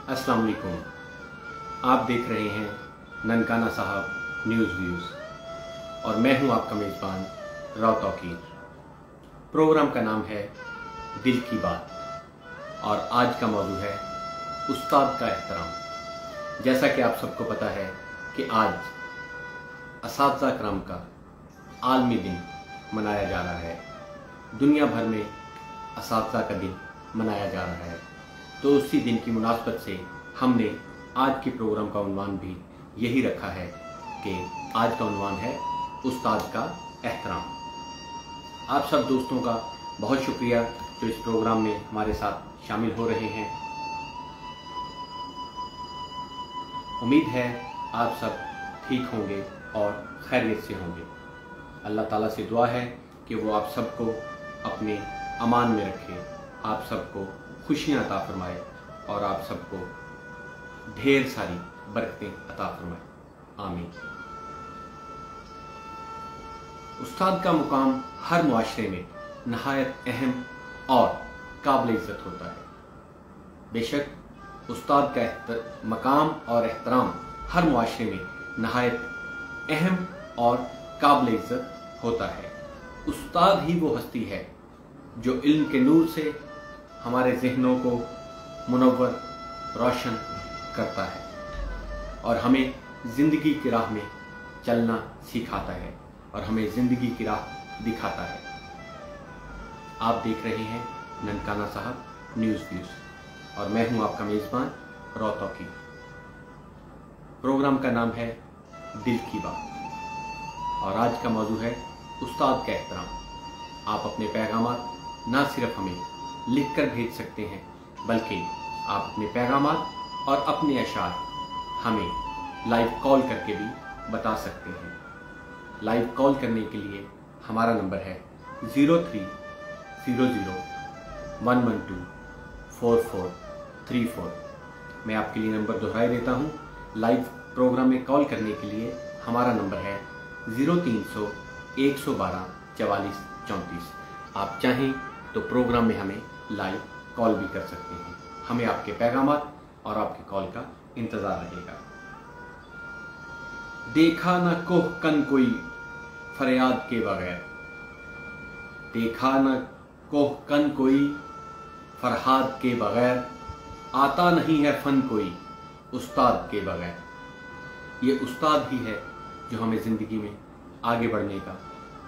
अस्सलाम वालेकुम। आप देख रहे हैं ननकाना साहब न्यूज़ व्यूज़ और मैं हूं आपका मेज़बान राव तौकीर। प्रोग्राम का नाम है दिल की बात और आज का मौजू है उस्ताद का एहतराम। जैसा कि आप सबको पता है कि आज असातिज़ा किराम का आलमी दिन मनाया जा रहा है। दुनिया भर में असातिज़ा का दिन मनाया जा रहा है, तो उसी दिन की मुनासबत से हमने आज के प्रोग्राम का उन्वान भी यही रखा है कि आज का उन्वान है उस्ताद का एहतराम। आप सब दोस्तों का बहुत शुक्रिया जो इस प्रोग्राम में हमारे साथ शामिल हो रहे हैं। उम्मीद है आप सब ठीक होंगे और खैरियत से होंगे। अल्लाह ताला से दुआ है कि वो आप सबको अपने अमान में रखे, आप सबको खुशियाँ अता फरमाए और आप सबको ढेर सारी बरकतें अता फरमाए। आमीन। उस्ताद का मुकाम हर मुआशरे में नहायत अहम और काबिल इज़्ज़त होता है। बेशक उस्ताद का मकाम और एहतराम हर मुआशरे में नहायत अहम और काबिल इज़्ज़त होता है। उस्ताद ही वो हस्ती है जो इल्म के नूर से हमारे ज़हनों को मुनव्वर रोशन करता है और हमें ज़िंदगी की राह में चलना सिखाता है और हमें ज़िंदगी की राह दिखाता है। आप देख रहे हैं ननकाना साहब न्यूज़ व्यूज़ और मैं हूं आपका मेज़बान राव तौकीर। प्रोग्राम का नाम है दिल की बात और आज का मौजू है उस्ताद का एहतराम। आप अपने पैगामात ना सिर्फ हमें लिख कर भेज सकते हैं, बल्कि आप अपने पैगामात और अपने अशार हमें लाइव कॉल करके भी बता सकते हैं। लाइव कॉल करने के लिए हमारा नंबर है 0300112444। मैं आपके लिए नंबर दोहराई देता हूँ। लाइव प्रोग्राम में कॉल करने के लिए हमारा नंबर है 0300 112 44 34। आप चाहें तो प्रोग्राम में हमें लाइव कॉल भी कर सकते हैं। हमें आपके पैगामात और आपके कॉल का इंतज़ार रहेगा। देखा न कोह कन कोई फरियाद के बगैर, देखा न कोह कन कोई फरहाद के बगैर, आता नहीं है फन कोई उस्ताद के बगैर। ये उस्ताद ही है जो हमें ज़िंदगी में आगे बढ़ने का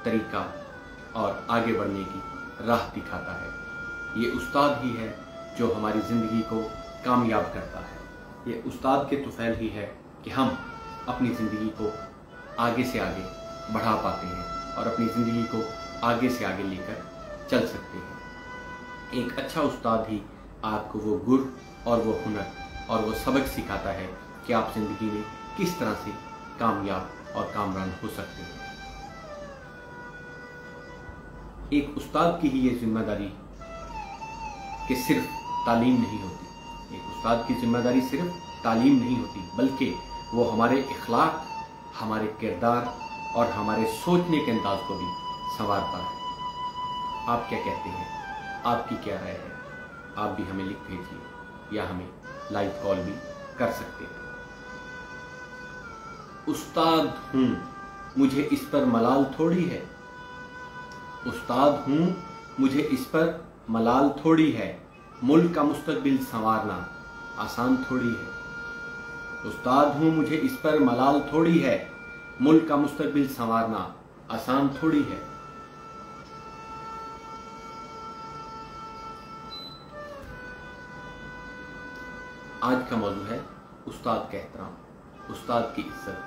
तरीका और आगे बढ़ने की राह दिखाता है। ये उस्ताद ही है जो हमारी ज़िंदगी को कामयाब करता है। ये उस्ताद के तुफैल ही है कि हम अपनी ज़िंदगी को आगे से आगे बढ़ा पाते हैं और अपनी ज़िंदगी को आगे से आगे लेकर चल सकते हैं। एक अच्छा उस्ताद ही आपको वो गुर और वो हुनर और वो सबक सिखाता है कि आप ज़िंदगी में किस तरह से कामयाब और कामरान हो सकते हैं। एक उस्ताद की ही ये जिम्मेदारी कि सिर्फ तालीम नहीं होती। एक उस्ताद की जिम्मेदारी सिर्फ तालीम नहीं होती, बल्कि वो हमारे इखलाक, हमारे किरदार और हमारे सोचने के अंदाज को भी संवारता है। आप क्या कहते हैं? आपकी क्या राय है? आप भी हमें लिख भेजिए या हमें लाइव कॉल भी कर सकते हैं। उस्ताद हूँ, मुझे इस पर मलाल थोड़ी है। उस्ताद हूँ, मुझे इस पर मलाल थोड़ी है। मुल्क का मुस्तकबिल संवारना आसान थोड़ी है। उस्ताद हूँ, मुझे इस पर मलाल थोड़ी है। मुल्क का मुस्तकबिल संवारना आसान थोड़ी है। आज का मौजू है उस्ताद का एहतराम, उस्ताद की इज्जत,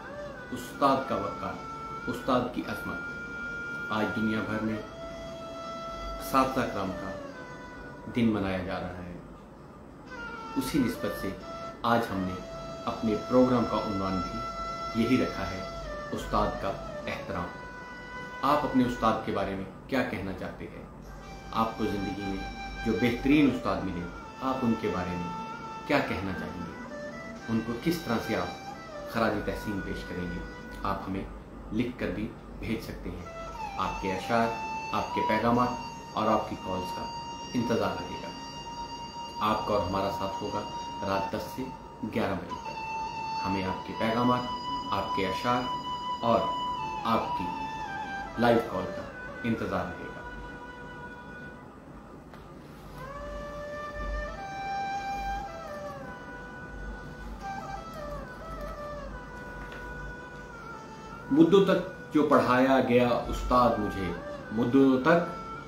उस्ताद का वक़ार, उस्ताद की अज़मत। आज दुनिया भर में असातिज़ा किराम का दिन मनाया जा रहा है। उसी निस्बत से आज हमने अपने प्रोग्राम का उन्वान भी यही रखा है, उस्ताद का एहतराम। आप अपने उस्ताद के बारे में क्या कहना चाहते हैं? आपको ज़िंदगी में जो बेहतरीन उस्ताद मिले, आप उनके बारे में क्या कहना चाहेंगे? उनको किस तरह से आप खराज तहसीन पेश करेंगे? आप हमें लिख कर भी भेज सकते हैं। आपके अशार, आपके पैगामात और आपकी कॉल्स का इंतज़ार रहेगा। आपका और हमारा साथ होगा रात 10 से 11 बजे तक। हमें आपके पैगामात, आपके अशार और आपकी लाइव कॉल का इंतज़ार रहेगा। मुद्दों तक जो पढ़ाया गया उस्ताद मुझे,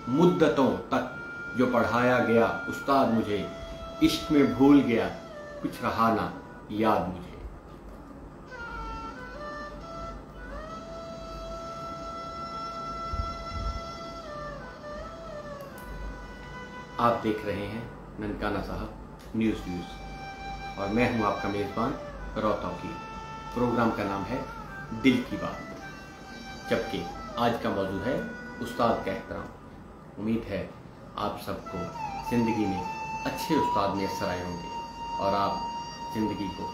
मुद्दतों तक जो पढ़ाया गया उस्ताद मुझे, इश्क में भूल गया कुछ रहा ना याद मुझे। आप देख रहे हैं ननकाना साहब न्यूज़ और मैं हूं आपका मेज़बान रॉ तौकीर। प्रोग्राम का नाम है दिल की बात, जबकि आज का मौजू है उस्ताद का एहतराम। उम्मीद है आप सबको ज़िंदगी में अच्छे उस्ताद मैसर आए होंगे और आप ज़िंदगी को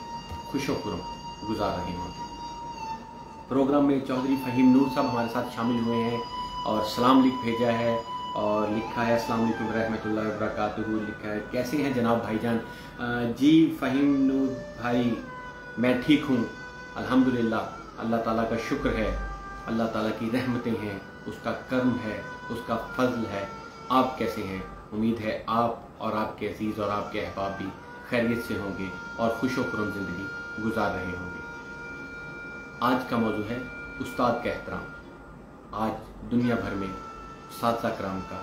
खुशो खुर्म गुजार रहे होंगे। प्रोग्राम में चौधरी फ़हीम नूर साहब हमारे साथ शामिल हुए हैं और सलाम लिख भेजा है और लिखा है अस्सलाम वालेकुम रहमतुल्लाहि व बरकातुहू। लिखा है कैसे हैं जनाब भाईजान। जी फ़हीम नूर भाई, मैं ठीक हूँ अल्हम्दुलिल्लाह। अल्लाह ताला का शुक्र है, अल्लाह ताला की रहमतें हैं, उसका कर्म है, उसका फजल है। आप कैसे हैं? उम्मीद है आप और आपके अजीज़ और आपके अहबाब भी खैरियत से होंगे और खुशो खुर्रम ज़िंदगी गुजार रहे होंगे। आज का मौजू है उस्ताद का एहतराम। आज दुनिया भर में असातिज़ा किराम का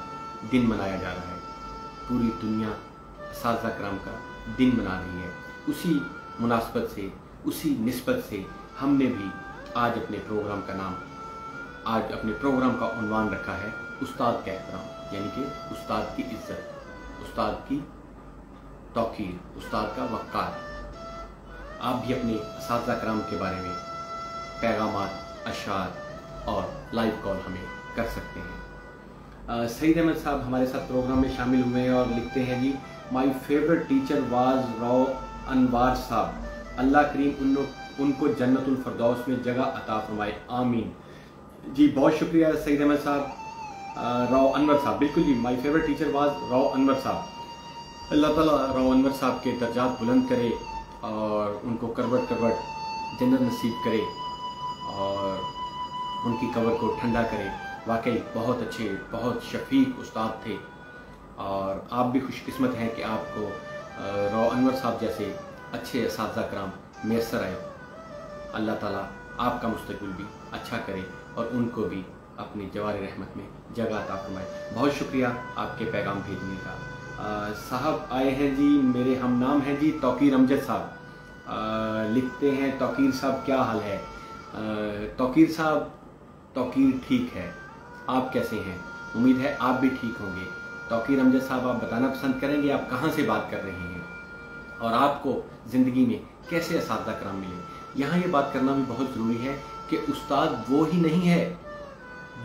दिन मनाया जा रहा है। पूरी दुनिया असातिज़ा किराम का दिन मना रही है। उसी मुनासबत से, उसी निस्बत से हमने भी आज अपने प्रोग्राम का उन्वान रखा है उस्ताद का एहतराम, यानी कि उस्ताद की इज्जत, उस्ताद की तौकीर, उस्ताद का वक़ार। आप भी अपने असातिज़ा किराम के बारे में पैगामात, अशार और लाइव कॉल हमें कर सकते हैं। सईद अहमद साहब हमारे साथ प्रोग्राम में शामिल हुए हैं और लिखते हैं जी, my favourite teacher was Rao Anwar sahab, अल्लाह करीम उनको जन्नतुल फरदौस में जगह अता फरमाए, आमीन। जी बहुत शुक्रिया सईद अहमद साहब। रॉ अनवर साहब, बिल्कुल जी, my favourite teacher was Rao Anwar sahab. अल्लाह ताला रॉ अनवर साहब के दर्जात बुलंद करे और उनको करवट जन्नत नसीब करे और उनकी कब्र को ठंडा करे। वाकई बहुत अच्छे, बहुत शफीक उस्ताद थे और आप भी खुशकिस्मत हैं कि आपको रॉ अनवर साहब जैसे अच्छे असातिज़ा किराम मैसर आए। अल्लाह ताला आपका मुस्तकबिल भी अच्छा करे और उनको भी अपनी जवारी रहमत में जगह अता फरमाए। बहुत शुक्रिया आपके पैगाम भेजने का। साहब आए हैं जी, मेरे हम नाम हैं जी तौकीर अमजद साहब। लिखते हैं तौकीर साहब क्या हाल है। तौकीर साहब, तौकीर ठीक है, आप कैसे हैं? उम्मीद है आप भी ठीक होंगे। तौकीर अमजद साहब, आप बताना पसंद करेंगे आप कहाँ से बात कर रहे हैं और आपको ज़िंदगी में कैसे असातिज़ा किराम मिले। यहाँ ये बात करना भी बहुत ज़रूरी है कि उस्ताद वो ही नहीं है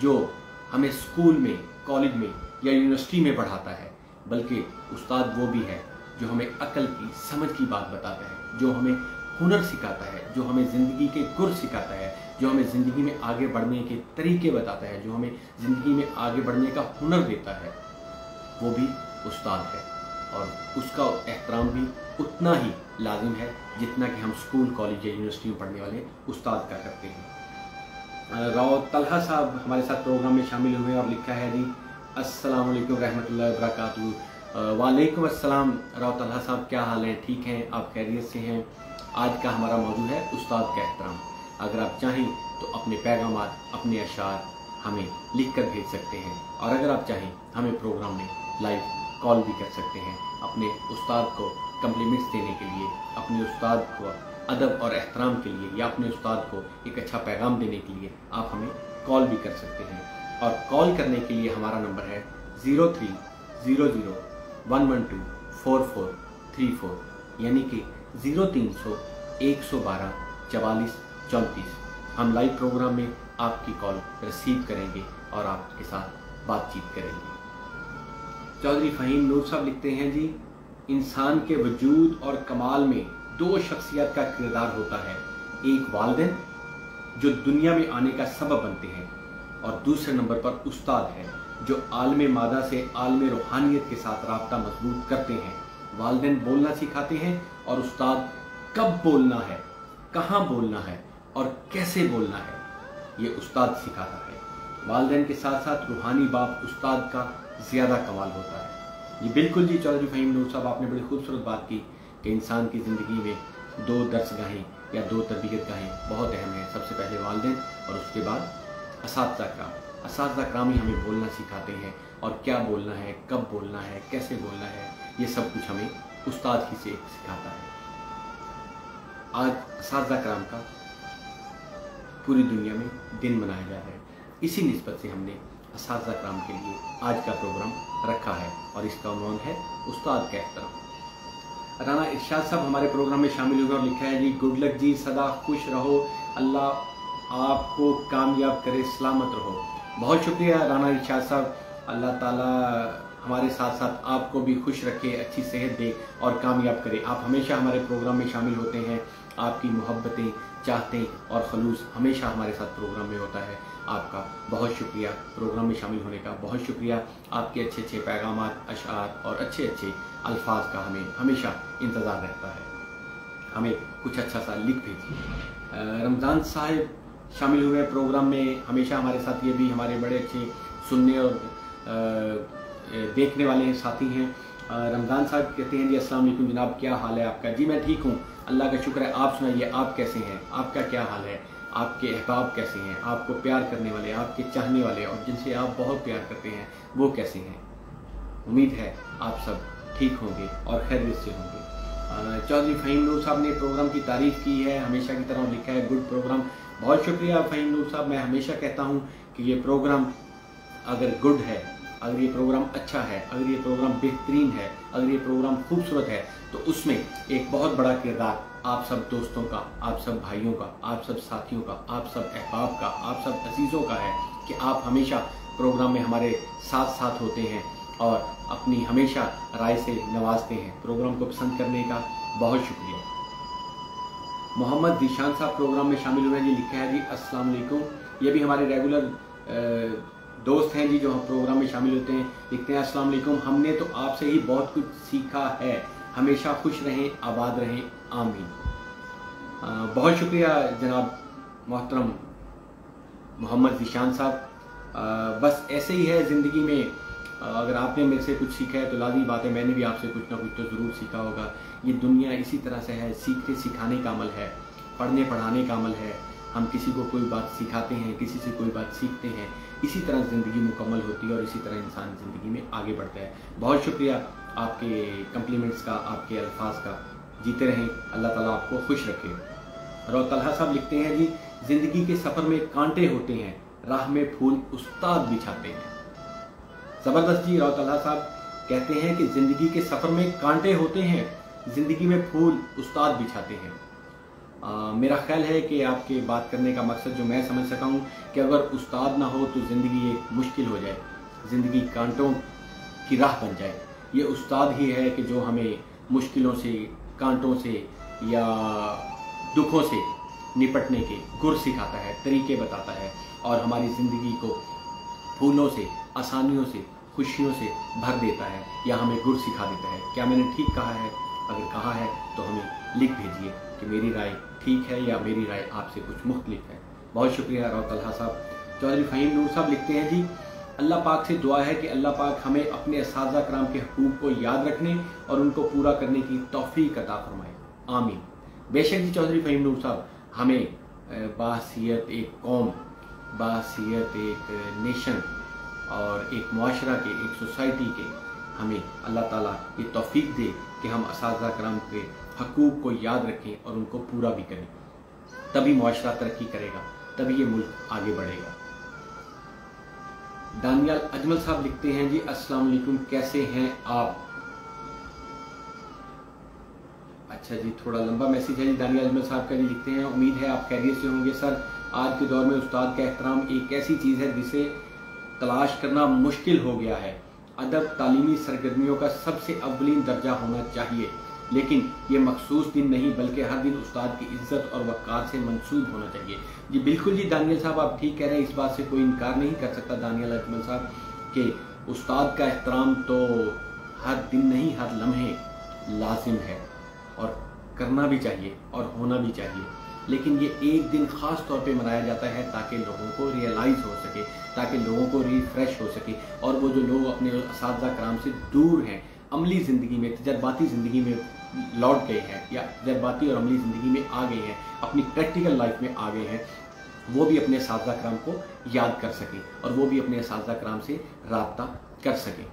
जो हमें स्कूल में, कॉलेज में या यूनिवर्सिटी में पढ़ाता है, बल्कि उस्ताद वो भी है जो हमें अक्ल की, समझ की बात बताता है, जो हमें हुनर सिखाता है, जो हमें ज़िंदगी के गुर सिखाता है, जो हमें ज़िंदगी में आगे बढ़ने के तरीके बताता है, जो हमें ज़िंदगी में आगे बढ़ने का हुनर देता है, वो भी उस्ताद है। और उसका एहतराम भी उतना ही लाजिम है जितना कि हम स्कूल, कॉलेज या यूनिवर्सिटी में पढ़ने वाले उस्ताद का करते हैं। राव तलहा साहब हमारे साथ प्रोग्राम में शामिल हुए और लिखा है जी, अस्सलाम वालेकुम रहमतुल्लाहि व बरकातुहू। वालेकुम अस्सलाम। राव तलहा साहब क्या हाल है? ठीक हैं, आप खैरियत से हैं? आज का हमारा मौजू है उस्ताद का एहतराम। अगर आप चाहें तो अपने पैगामात, अपने अशार हमें लिख कर भेज सकते हैं और अगर आप चाहें हमें प्रोग्राम में लाइव कॉल भी कर सकते हैं। अपने उस्ताद को कम्प्लीमेंट्स देने के लिए, अपने उस्ताद को अदब और एहतराम के लिए या अपने उस्ताद को एक अच्छा पैगाम देने के लिए आप हमें कॉल भी कर सकते हैं। और कॉल करने के लिए हमारा नंबर है 0300-112-4434, यानी कि 0300 112 44 34। हम लाइव प्रोग्राम में आपकी कॉल रिसीव करेंगे और आपके साथ बातचीत करेंगे। चौधरी फ़हीम नूर साहब लिखते हैं जी, इंसान के वजूद और कमाल में दो शख्सियत का किरदार होता है, एक वालिदैन जो दुनिया में आने का सबब बनते हैं और दूसरे नंबर पर उस्ताद है जो आलम मादा से आलम रूहानियत के साथ राब्ता मजबूत करते हैं। वालिदैन बोलना सिखाते हैं और उस्ताद कब बोलना है, कहाँ बोलना है और कैसे बोलना है, ये उस्ताद सिखाता है। वालिदैन के साथ साथ रूहानी बाप उस्ताद का ज़्यादा कमाल होता है। जी बिल्कुल जी चौधरी फ़हीम नूर साहब, आपने बड़ी खूबसूरत बात की कि इंसान की ज़िंदगी में 2 दर्सगाहें या 2 तरबियतगाहें बहुत अहम हैं। सबसे पहले वालिदैन और उसके बाद असातिज़ा कराम। असातिज़ा कराम ही हमें बोलना सिखाते हैं और क्या बोलना है, कब बोलना है, कैसे बोलना है, ये सब कुछ हमें उस्ताद ही से सिखाता है। आज असातिज़ा कराम का पूरी दुनिया में दिन मनाया जा रहा है। इसी निस्बत से हमने असातिज़ा कराम के लिए आज का प्रोग्राम रखा है और इसका उन्वान है उस्ताद का एहतराम। राना इरशाद साहब हमारे प्रोग्राम में शामिल हुए और लिखा है जी, गुड लक जी, सदा खुश रहो, अल्लाह आपको कामयाब करे, सलामत रहो। बहुत शुक्रिया राना इरशाद साहब, अल्लाह ताला हमारे साथ साथ आपको भी खुश रखे, अच्छी सेहत दे और कामयाब करे। आप हमेशा हमारे प्रोग्राम में शामिल होते हैं, आपकी मोहब्बतें, चाहतें और खलूस हमेशा हमारे साथ प्रोग्राम में होता है। आपका बहुत शुक्रिया प्रोग्राम में शामिल होने का, बहुत शुक्रिया। आपके अच्छे अच्छे पैगामात, अशआर और अच्छे अच्छे अल्फाज का हमें हमेशा इंतज़ार रहता है। हमें कुछ अच्छा सा लिख भेजिए। रमज़ान साहब शामिल हुए प्रोग्राम में, हमेशा हमारे साथ, ये भी हमारे बड़े अच्छे सुनने और देखने वाले साथी हैं। रमज़ान साहब कहते हैं जी, अस्सलाम वालेकुम जनाब, क्या हाल है आपका? जी मैं ठीक हूँ, अल्लाह का शुक्र है। आप सुनाइए, आप कैसे हैं? आपका क्या हाल है? आपके अहबाब कैसे हैं? आपको प्यार करने वाले, आपके चाहने वाले और जिनसे आप बहुत प्यार करते हैं, वो कैसे हैं? उम्मीद है आप सब ठीक होंगे और खैरियत से होंगे। चौधरी फ़हीम नूर साहब ने प्रोग्राम की तारीफ़ की है, हमेशा की तरह लिखा है गुड प्रोग्राम। बहुत शुक्रिया फ़हीम नूर साहब। मैं हमेशा कहता हूँ कि ये प्रोग्राम अगर गुड है, अगर ये प्रोग्राम अच्छा है, अगर ये प्रोग्राम बेहतरीन है, अगर ये प्रोग्राम खूबसूरत है, तो उसमें एक बहुत बड़ा किरदार आप सब दोस्तों का, आप सब भाइयों का, आप सब साथियों का, आप सब अहबाब का, आप सब अजीज़ों का है कि आप हमेशा प्रोग्राम में हमारे साथ साथ होते हैं और अपनी हमेशा राय से नवाजते हैं। प्रोग्राम को पसंद करने का बहुत शुक्रिया। मोहम्मद जीशान साहब प्रोग्राम में शामिल हुए जी, लिखा है जी अस्सलाम वालेकुम। ये भी हमारे रेगुलर दोस्त हैं जी, जो हम प्रोग्राम में शामिल होते हैं। लिखते हैं अस्सलाम वालेकुम, हमने तो आपसे ही बहुत कुछ सीखा है, हमेशा खुश रहें, आबाद रहें, आमीन। बहुत शुक्रिया जनाब मोहतरम मोहम्मद जीशान साहब। बस ऐसे ही है ज़िंदगी में, अगर आपने मेरे से कुछ सीखा है तो लाज़मी बात है मैंने भी आपसे कुछ ना कुछ तो ज़रूर सीखा होगा। ये दुनिया इसी तरह से है, सीखने सिखाने का अमल है, पढ़ने पढ़ाने का अमल है। हम किसी को कोई बात सिखाते हैं, किसी से कोई बात सीखते हैं, इसी तरह ज़िंदगी मुकम्मल होती है और इसी तरह इंसान ज़िंदगी में आगे बढ़ता है। बहुत शुक्रिया आपके कम्प्लीमेंट्स का, आपके अल्फाज का। जीते रहें, अल्लाह ताला आपको खुश रखे। रौतल्हा साहब लिखते हैं जी, ज़िंदगी के सफ़र में कांटे होते हैं, राह में फूल उस्ताद बिछाते हैं। ज़बरदस्त जी। रौतल्हा साहब कहते हैं कि ज़िंदगी के सफ़र में कांटे होते हैं, ज़िंदगी में फूल उस्ताद बिछाते हैं। मेरा ख्याल है कि आपके बात करने का मकसद जो मैं समझ सका हूँ कि अगर उस्ताद ना हो तो ज़िंदगी एक मुश्किल हो जाए, ज़िंदगी कांटों की राह बन जाए। ये उस्ताद ही है कि जो हमें मुश्किलों से, कांटों से या दुखों से निपटने के गुर सिखाता है, तरीके बताता है और हमारी ज़िंदगी को फूलों से, आसानियों से, खुशियों से भर देता है या हमें गुर सिखा देता है। क्या मैंने ठीक कहा है? अगर कहा है तो हमें लिख भेजिए कि मेरी राय ठीक है या मेरी राय आपसे कुछ मुख्तलिफ है। बहुत शुक्रिया रौतल्हा साहब। चौधरी फ़हीम नूर साहब लिखते हैं जी, अल्लाह पाक से दुआ है कि अल्लाह पाक हमें अपने असातिज़ा कराम के हुकूक को याद रखने और उनको पूरा करने की तौफीक अता फरमाए, आमीन। बेशक जी चौधरी फ़हीम नूर साहब, हमें बाहसीयत एक कौम, बाहसीयत एक नेशन और एक मुआशरा के, एक सोसाइटी के, हमें अल्लाह ताला ये तौफीक दे कि हम असातिज़ा कराम के हकूक़ को याद रखें और उनको पूरा भी करें। तभी मुआशरा तरक्की करेगा, तभी ये मुल्क आगे बढ़ेगा। दानियाल अजमल साहब लिखते हैं जी, अस्सलाम वालेकुम, कैसे हैं आप? अच्छा जी, थोड़ा लंबा मैसेज है जी दानियाल अजमल साहब का जी। लिखते हैं, उम्मीद है आप खैरियत से होंगे सर। आज के दौर में उस्ताद का एहतराम एक ऐसी चीज़ है जिसे तलाश करना मुश्किल हो गया है। अदब तालीमी सरगर्मियों का सबसे अव्वलीन दर्जा होना चाहिए, लेकिन ये मखसूस दिन नहीं बल्कि हर दिन उस्ताद की इज्जत और वक़ार से मंसूब होना चाहिए। जी बिल्कुल जी दानियल साहब, आप ठीक कह रहे हैं, इस बात से कोई इनकार नहीं कर सकता दानियल अजमल साहब कि उस्ताद का एहतराम तो हर दिन नहीं, हर लम्हे लाजिम है और करना भी चाहिए और होना भी चाहिए। लेकिन ये एक दिन ख़ास तौर पे मनाया जाता है ताकि लोगों को रियलाइज़ हो सके, ताकि लोगों को रिफ़्रेश हो सके, और वो जो लोग अपने असातिज़ा कराम से दूर हैं, अमली ज़िंदगी में, तजर्बाती ज़िंदगी में लौट गए हैं या तजर्बाती और अमली ज़िंदगी में आ गए हैं, अपनी प्रैक्टिकल लाइफ में आ गए हैं, वो भी अपने असातिज़ा कराम को याद कर सकें और वो भी अपने असातिज़ा कराम से राब्ता कर सकें।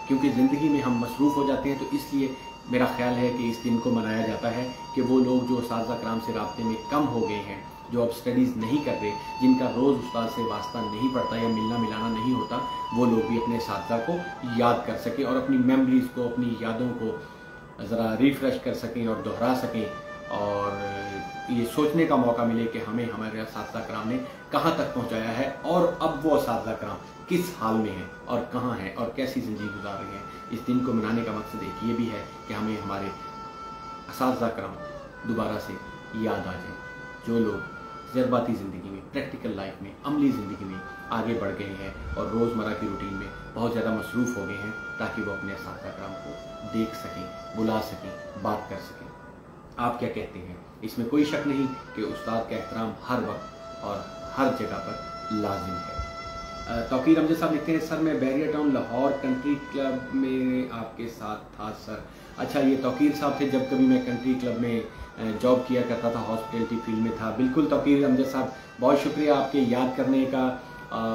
क्योंकि ज़िंदगी में हम मसरूफ़ हो जाते हैं, तो इसलिए मेरा ख्याल है कि इस दिन को मनाया जाता है कि वो लोग जो असातिज़ा कराम से राब्ते में कम हो गए हैं, जो अब स्टडीज़ नहीं कर रहे, जिनका रोज़ उस्ताद से वास्ता नहीं पड़ता या मिलना मिलाना नहीं होता, वो लोग भी अपने असातिज़ा को याद कर सकें और अपनी मेमोरीज़ को, अपनी यादों को ज़रा रिफ़्रेश कर सकें और दोहरा सकें, और ये सोचने का मौका मिले कि हमें हमारे असातिज़ा कराम ने कहाँ तक पहुँचाया है और अब वो असातिज़ा कराम किस हाल में हैं और कहाँ हैं और कैसी ज़िंदगी गुजार रहे हैं। इस दिन को मनाने का मकसद एक ये भी है कि हमें हमारे असातिज़ा कराम दोबारा से याद आ जाए, जो लोग तजर्बाती ज़िंदगी में, प्रैक्टिकल लाइफ में, अमली ज़िंदगी में आगे बढ़ गए हैं और रोज़मर्रा की रूटीन में बहुत ज़्यादा मसरूफ़ हो गए हैं, ताकि वो अपने असातिज़ा कराम को देख सकें, बुला सकें, बात कर सकें। आप क्या कहते हैं? इसमें कोई शक नहीं कि उस्ताद का एहतराम हर वक्त और हर जगह पर लाजिम है। तौकीर अमजद साहब लिखते हैं, सर मैं barrier town Lahore country club में आपके साथ था सर। अच्छा, ये तौकीर साहब थे जब कभी मैं कंट्री क्लब में जॉब किया करता था, हॉस्पिटलिटी फील्ड में था। बिल्कुल तौकीर अमजद साहब, बहुत शुक्रिया आपके याद करने का।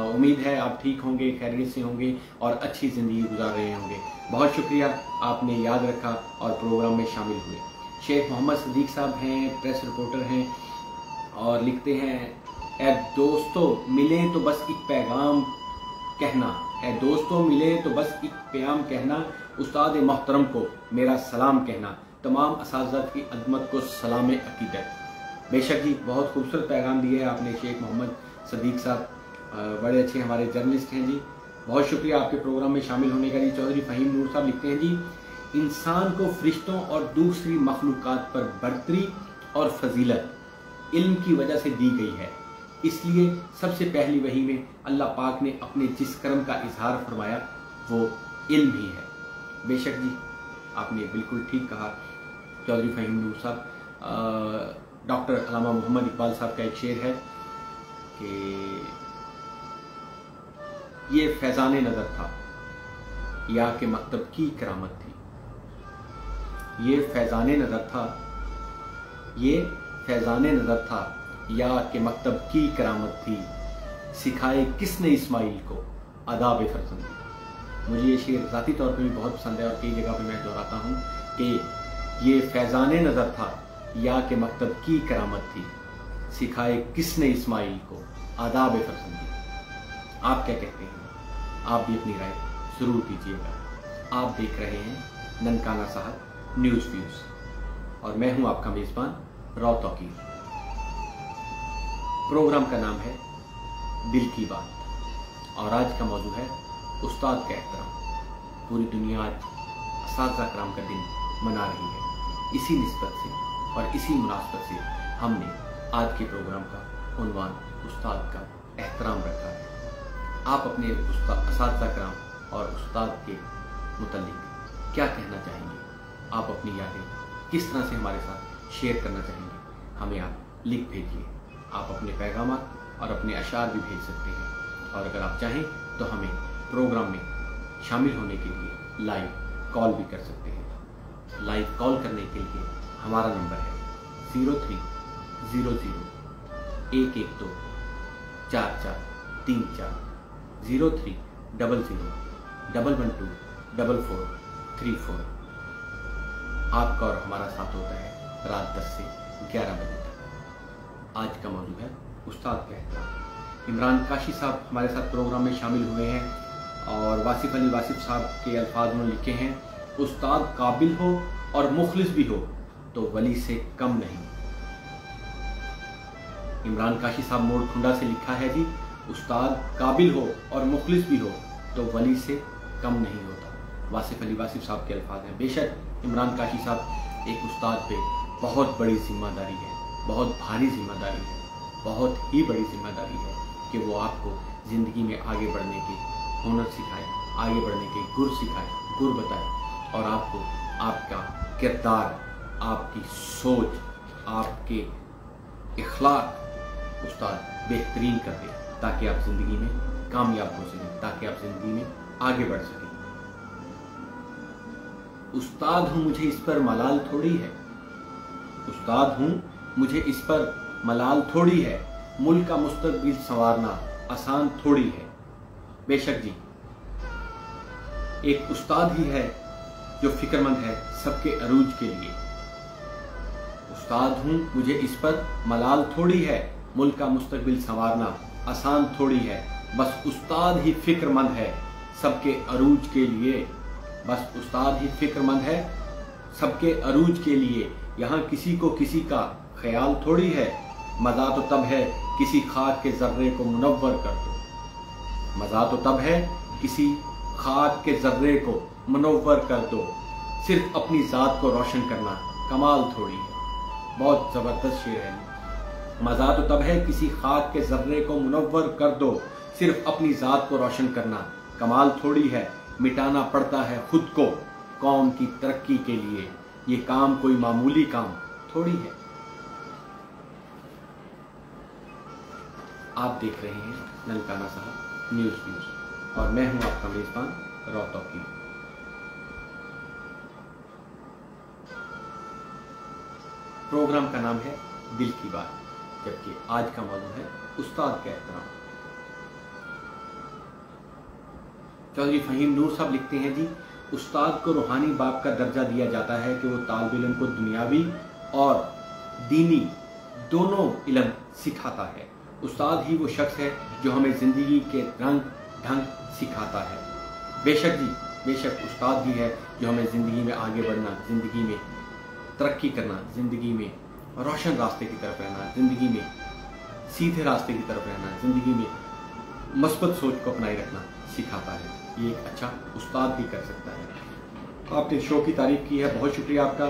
उम्मीद है आप ठीक होंगे, खैरियत से होंगे और अच्छी ज़िंदगी गुजार रहे होंगे। बहुत शुक्रिया, आपने याद रखा और प्रोग्राम में शामिल हुए। शेख मोहम्मद सदीक साहब हैं, प्रेस रिपोर्टर हैं, और लिखते हैं, ए दोस्तों मिले तो बस एक पैगाम कहना, ए दोस्तों मिले तो बस एक प्याम कहना, उस्ताद मोहतरम को मेरा सलाम कहना, तमाम असातिज़ा की अज़मत को सलाम अकीदत। बेशक जी, बहुत खूबसूरत पैगाम दिए है आपने शेख मोहम्मद सदीक साहब, बड़े अच्छे हमारे जर्नलिस्ट हैं जी। बहुत शुक्रिया आपके प्रोग्राम में शामिल होने का जी। चौधरी फ़हीम नूर साहब लिखते हैं जी, इंसान को फरिश्तों और दूसरी मखलूक़ात पर बरतरी और फजीलत इल्म की वजह से दी गई है, इसलिए सबसे पहली वही में अल्लाह पाक ने अपने जिस करम का इजहार फरमाया वो इल्म ही है। बेशक जी, आपने बिल्कुल ठीक कहा चौधरी फ़हीम नूर साहब। डॉक्टर अल्लामा मोहम्मद इकबाल साहब का एक शेर है कि ये फैज़ाने नज़र था या के मकतब की करामत थी, ये फैज़ाने नज़र था, ये फैज़ाने नज़र था या के मकतब की करामत थी, सिखाए किसने इस्माइल को आदाब फरजंदी। मुझे ये शेर ज़ाती तौर पे भी बहुत पसंद है और कई जगह पे मैं दोहराता हूँ कि ये फैज़ाने नज़र था या के मकतब की करामत थी, सिखाए किसने इस्माइल को आदाब फरजंदी। आप क्या कहते हैं? आप भी अपनी राय ज़रूर दीजिएगा। आप देख रहे हैं ननकाना साहब न्यूज़ व्यूज़ और मैं हूँ आपका मेज़बान रॉ तौकीर। प्रोग्राम का नाम है दिल की बात और आज का मौजू है उस्ताद का एहतराम। पूरी दुनिया आज असातिज़ा कराम का दिन मना रही है। इसी निस्बत से और इसी मुनासबत से हमने आज के प्रोग्राम का उन्वान उस्ताद का एहतराम रखा है। आप अपने असातिज़ा कराम और उस्ताद के मुतल्लिक क्या कहना चाहेंगे? आप अपनी यादें किस तरह से हमारे साथ शेयर करना चाहेंगे? हमें आप लिख भेजिए। आप अपने पैगाम और अपने अशार भी भेज सकते हैं और अगर आप चाहें तो हमें प्रोग्राम में शामिल होने के लिए लाइव कॉल भी कर सकते हैं। लाइव कॉल करने के लिए हमारा नंबर है 0300 112 4434 0300 112 4434। आपका और हमारा साथ होता है रात 10 से 11 बजे तक। आज का मौजू है उस्ताद का एहतराम। इमरान काशी साहब हमारे साथ प्रोग्राम में शामिल हुए हैं और वासिफ अली वासिफ साहब के अल्फाज उन्होंने लिखे हैं, उस्ताद काबिल हो और मुखलिस भी हो तो वली से कम नहीं। इमरान काशी साहब मोड़ खुंडा से लिखा है जी, उस्ताद काबिल हो और मुखलिस भी हो तो वली से कम नहीं होता। वासिफ अली वासिफ साहब के अल्फाज हैं। बेशक इमरान काशी साहब, एक उस्ताद पे बहुत बड़ी जिम्मेदारी है, बहुत भारी जिम्मेदारी है, बहुत ही बड़ी जिम्मेदारी है कि वो आपको ज़िंदगी में आगे बढ़ने के हुनर सिखाए, आगे बढ़ने के गुर सिखाए, गुर बताए और आपको आपका किरदार, आपकी सोच, आपके इखलाक उस्ताद बेहतरीन कर दे, ताकि आप ज़िंदगी में कामयाब हो सकें, ताकि आप ज़िंदगी में आगे बढ़ सकें। उस्ताद हूँ, मुझे इस पर मलाल थोड़ी है। उस्ताद हूँ, मुझे इस पर मलाल थोड़ी है। मुल्क का मुस्तकबिल संवारना आसान थोड़ी है। बेशक जी, एक उस्ताद ही है जो फिक्रमंद है सबके अरूज के लिए। उस्ताद हूँ, मुझे इस पर मलाल थोड़ी है। मुल्क का मुस्तकबिल संवारना आसान थोड़ी है। बस उस्ताद ही फिक्रमंद है सबके अरूज के लिए। बस उस्ताद ही फिक्रमंद है सबके अरूज के लिए। यहाँ किसी को किसी का ख्याल थोड़ी है। मज़ा तो तब है किसी खाक के ज़र्रे को मुनव्वर कर दो। मज़ा तो तब है किसी खाक के ज़र्रे को मुनव्वर कर दो। सिर्फ अपनी ज़ात को रोशन करना कमाल थोड़ी है। बहुत ज़बरदस्त शेर है। मज़ा तो तब है किसी खाक के ज़र्रे को मुनव्वर कर दो। सिर्फ अपनी ज़ात को रोशन करना कमाल थोड़ी है। मिटाना पड़ता है खुद को कौम की तरक्की के लिए। ये काम कोई मामूली काम थोड़ी है। आप देख रहे हैं ननकाना साहब न्यूज़ और मैं हूं आपका मेज़बान रौतौकी। प्रोग्राम का नाम है दिल की बात, जबकि आज का मौजू है उस्ताद का एहतराम। चौधरी फहीम नूर साहब लिखते हैं जी, उस्ताद को रूहानी बाप का दर्जा दिया जाता है कि वो तालिब इल्म को दुनियावी और दीनी दोनों इल्म सिखाता है। उस्ताद ही वो शख्स है जो हमें ज़िंदगी के रंग ढंग सिखाता है। बेशक जी, बेशक उस्ताद ही है जो हमें ज़िंदगी में आगे बढ़ना, ज़िंदगी में तरक्की करना, ज़िंदगी में रोशन रास्ते की तरफ रहना, ज़िंदगी में सीधे रास्ते की तरफ रहना, ज़िंदगी में मस्बत सोच को अपनाए रखना सिखाता है। ये एक अच्छा उस्ताद भी कर सकता है। आपने शो की तारीफ की है, बहुत शुक्रिया आपका।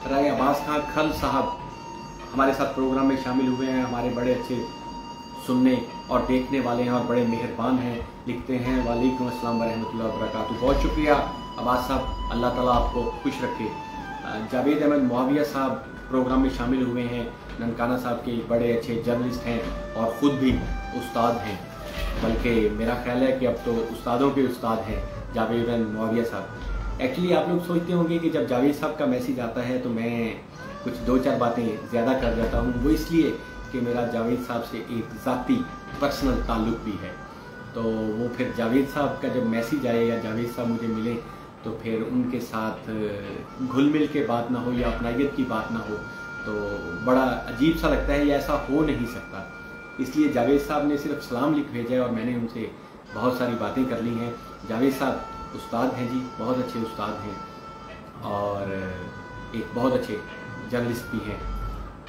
राय अब्बास खान खल साहब हमारे साथ प्रोग्राम में शामिल हुए हैं। हमारे बड़े अच्छे सुनने और देखने वाले हैं और बड़े मेहरबान हैं। लिखते हैं वालेकुम अस्सलाम वरहमतुल्लाहि वबरकातुहू। बहुत शुक्रिया अब्बास साहब, अल्लाह ताला आपको खुश रखे। जावेद अहमद मुआविया साहब प्रोग्राम में शामिल हुए हैं। ननकाना साहब के बड़े अच्छे जर्नलिस्ट हैं और ख़ुद भी उस्ताद हैं, बल्कि मेरा ख्याल है कि अब तो उस्तादों के उस्ताद हैं जावेद अहमद मुआविया साहब। एक्चुअली आप लोग सोचते होंगे कि जब जावेद साहब का मैसेज आता है तो मैं कुछ दो चार बातें ज़्यादा कर जाता हूँ। वो इसलिए कि मेरा जावेद साहब से एक ज़ाती पर्सनल ताल्लुक़ भी है। तो वो फिर जावेद साहब का जब मैसेज आए या जावेद साहब मुझे मिले तो फिर उनके साथ घुल मिल के बात ना हो या अपनायत की बात ना हो तो बड़ा अजीब सा लगता है। या ऐसा हो नहीं सकता। इसलिए जावेद साहब ने सिर्फ सलाम लिख भेजा है और मैंने उनसे बहुत सारी बातें कर ली हैं। जावेद साहब उस्ताद हैं जी, बहुत अच्छे उस्ताद हैं और एक बहुत अच्छे जर्नलिस्ट भी हैं।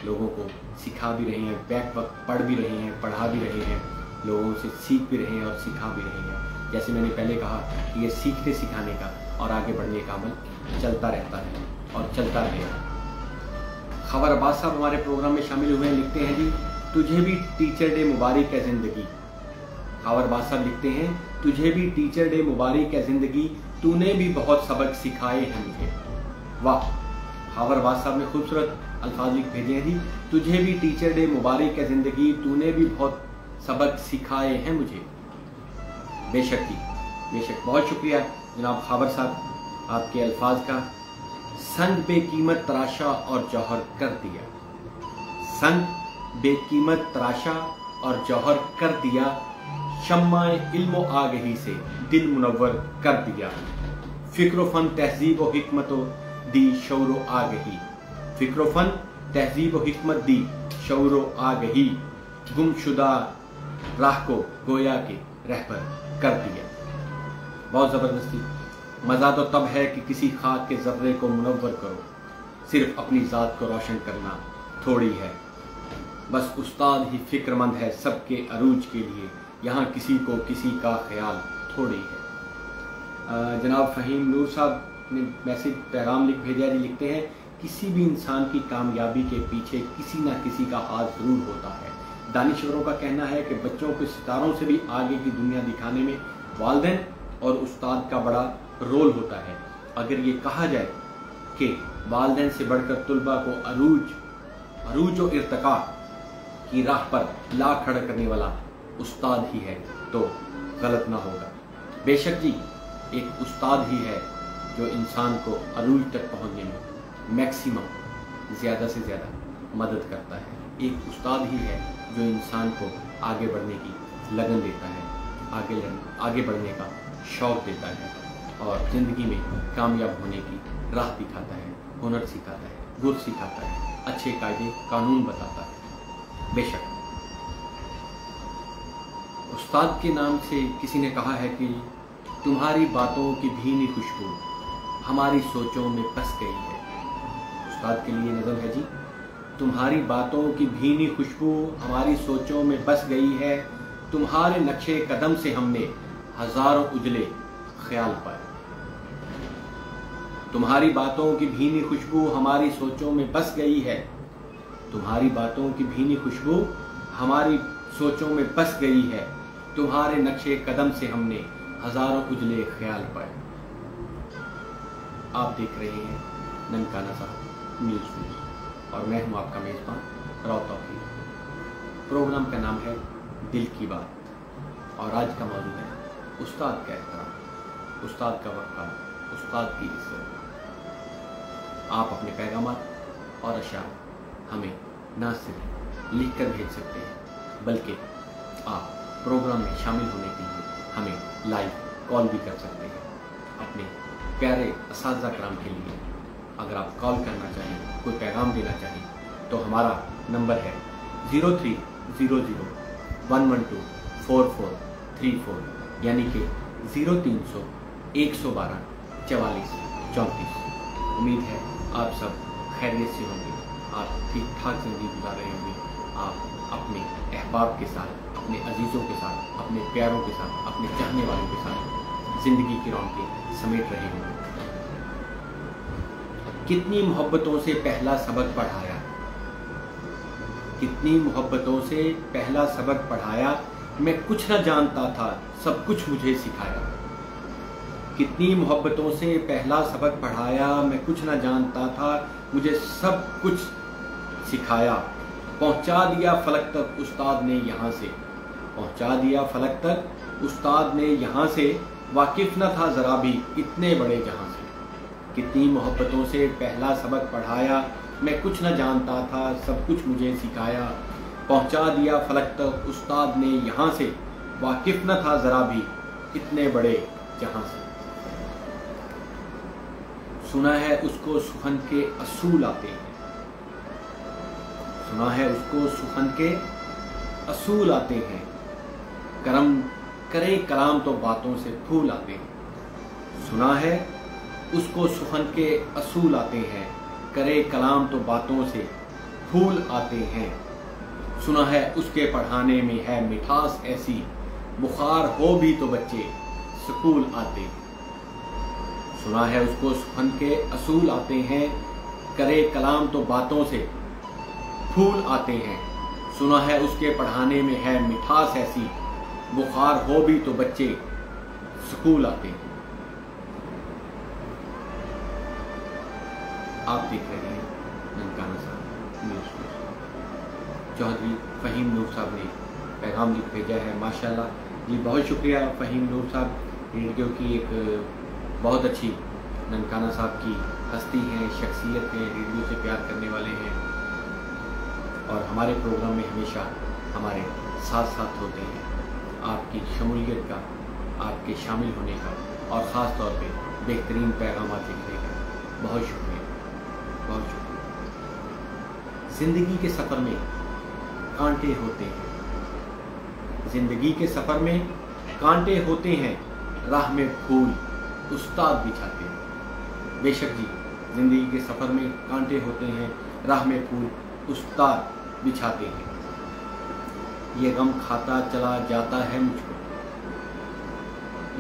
लोगों को सिखा भी रहे हैं, बैक वक्त पढ़ भी रहे हैं, पढ़ा भी रहे हैं, लोगों से सीख भी रहे हैं और सिखा भी रहे हैं। जैसे मैंने पहले कहा कि ये सीखने सिखाने का और आगे बढ़ने का अमल चलता रहता है और चलता रहेगा। खबर अब्बास साहब हमारे प्रोग्राम में शामिल हुए हैं। लिखते हैं जी, तुझे भी टीचर डे मुबारक है ज़िंदगी। खबर अब्बास साहब लिखते हैं, तुझे भी टीचर डे मुबारक है ज़िंदगी, तूने भी बहुत सबक सिखाए हैं मुझे। वाह, खबर अब्बास साहब ने खूबसूरत अल्फाज लिख भेजे हैं जी, तुझे भी टीचर डे मुबारक है ज़िंदगी, तूने भी बहुत सबक सिखाए हैं मुझे। बेशक जी, बेशक, बहुत शुक्रिया जनाब खबर साहब आपके अल्फाज का। संग बेकीमत तराशा और जौहर कर दिया। संग बेकीमत तराशा और जौहर कर दिया, शम्माए इल्म आगही से दिल मुनव्वर कर दिया। फिक्र फन तहजीब व हिकमत दी शौरो आगही। फिक्र फन तहजीब व हिकमत दी शौरो आगही, गुमशुदा राह को गोया के रहबर कर दिया। बहुत ज़बरदस्ती। मज़ा तो तब है कि किसी खाक के ज़र्रे को मुनव्वर करो, सिर्फ अपनी ज़ात को रोशन करना थोड़ी है। बस उस्ताद ही फिक्रमंद है सबके अरूज के लिए, यहाँ किसी को किसी का ख्याल थोड़ी है। जनाब फ़हीम नूर साहब ने मैसेज पैगाम लिख भेजा जी। लिखते हैं, किसी भी इंसान की कामयाबी के पीछे किसी न किसी का हाथ ज़रूर होता है। दानिश्वरों का कहना है कि बच्चों को सितारों से भी आगे की दुनिया दिखाने में वालिदैन और उस्ताद का बड़ा रोल होता है। अगर ये कहा जाए कि वालिदैन से बढ़कर तुलबा को अरूज और इर्तिका की राह पर ला खड़ा करने वाला उस्ताद ही है तो गलत ना होगा। बेशक जी, एक उस्ताद ही है जो इंसान को अरूज तक पहुंचने में मैक्सिमम ज़्यादा से ज़्यादा मदद करता है। एक उस्ताद ही है जो इंसान को आगे बढ़ने की लगन देता है, आगे बढ़ने का शौक़ देता है और ज़िंदगी में कामयाब होने की राह दिखाता है, हुनर सिखाता है, गुर सिखाता है, अच्छे कायदे कानून बताता है। बेशक उस्ताद के नाम से किसी ने कहा है कि तुम्हारी बातों की भीनी खुशबू हमारी सोचों में बस गई है। उस्ताद के लिए नज़म है जी, तुम्हारी बातों की भीनी खुशबू हमारी सोचों में बस गई है, तुम्हारे नक्शे कदम से हमने हजारों उजले ख्याल पाए। तुम्हारी बातों की भीनी खुशबू हमारी सोचों में बस गई है, तुम्हारी बातों की भीनी खुशबू हमारी सोचों में बस गई है, तुम्हारे नक्शे कदम से हमने हजारों उजले ख्याल पाए। आप देख रहे हैं ननकाना साहब न्यूज़ और मैं हूं आपका मेज़बान राव तौफीक। प्रोग्राम का नाम है दिल की बात और आज का मौजूद है उस्ताद का एहतराम, उस्ताद का वक़ार, उस्ताद की इज्जत। आप अपने पैगामात और अशार हमें न सिर्फ लिख कर भेज सकते हैं बल्कि आप प्रोग्राम में शामिल होने के लिए हमें लाइव कॉल भी कर सकते हैं। अपने प्यारे असातिज़ा कराम के लिए अगर आप कॉल करना चाहें, कोई पैगाम देना चाहें तो हमारा नंबर है 0300-112-4434 यानी कि 0300 112 44 34। उम्मीद है आप सब खैरियत से होंगे, आप ठीक ठाक ज़िंदगी गुजार रहे होंगे, आप अपने अहबाब के साथ, अपने अजीज़ों के साथ, अपने प्यारों के साथ, अपने चाहने वालों के साथ ज़िंदगी की रौनकें समेट रहे होंगे। कितनी मोहब्बतों से पहला सबक पढ़ाया, कितनी मोहब्बतों से पहला सबक पढ़ाया, मैं कुछ न जानता था सब कुछ मुझे सिखाया। कितनी मोहब्बतों से पहला सबक पढ़ाया, मैं कुछ न जानता था मुझे सब कुछ सिखाया। पहुंचा दिया फलक तक उस्ताद ने यहाँ से, पहुंचा दिया फलक तक उस्ताद ने यहाँ से, वाकिफ न था ज़रा भी इतने बड़े जहाँ से। कितनी मोहब्बतों से पहला सबक पढ़ाया, मैं कुछ न जानता था सब कुछ मुझे सिखाया। पहुंचा दिया फलक तक उस्ताद ने यहाँ से, वाकिफ न था ज़रा भी इतने बड़े जहाँ से। सुना है उसको सुखन के असूल आते हैं, सुना है उसको सुखन के असूल आते हैं, करम करे कलाम तो बातों से फूल आते हैं। सुना है उसको सुखन के असूल आते हैं, करे कलाम तो बातों से फूल आते हैं। सुना है उसके पढ़ाने में है मिठास ऐसी, बुखार हो भी तो बच्चे स्कूल आते हैं। सुना है उसको सुखन के असूल आते हैं, करे कलाम तो बातों से फूल आते हैं। सुना है उसके पढ़ाने में है मिठास ऐसी, बुखार हो भी तो बच्चे स्कूल आते हैं। आप देख रहे हैं ननकाना साहब न्यूज़। चौधरी फ़हीम नूर साहब ने पैगाम लिख भेजा है। माशाल्लाह जी, बहुत शुक्रिया फ़हीम नूर साहब। रेडियो की एक बहुत अच्छी ननकाना साहब की हस्ती हैं, शख्सियत हैं, रेडियो से प्यार करने वाले हैं और हमारे प्रोग्राम में हमेशा हमारे साथ साथ होते हैं। आपकी शमूलियत का, आपके शामिल होने का और ख़ास तौर पे बेहतरीन पैगामात लिखने का बहुत शुक्रिया, बहुत शुक्रिया। ज़िंदगी के सफ़र में कांटे होते हैं, ज़िंदगी के सफ़र में कांटे होते हैं, राह में फूल उस्ताद बिछाते हैं। बेशक जी, ज़िंदगी के सफ़र में कांटे होते हैं, राह में फूल उस्ताद बिछाते हैं। ये गम खाता चला जाता है मुझको,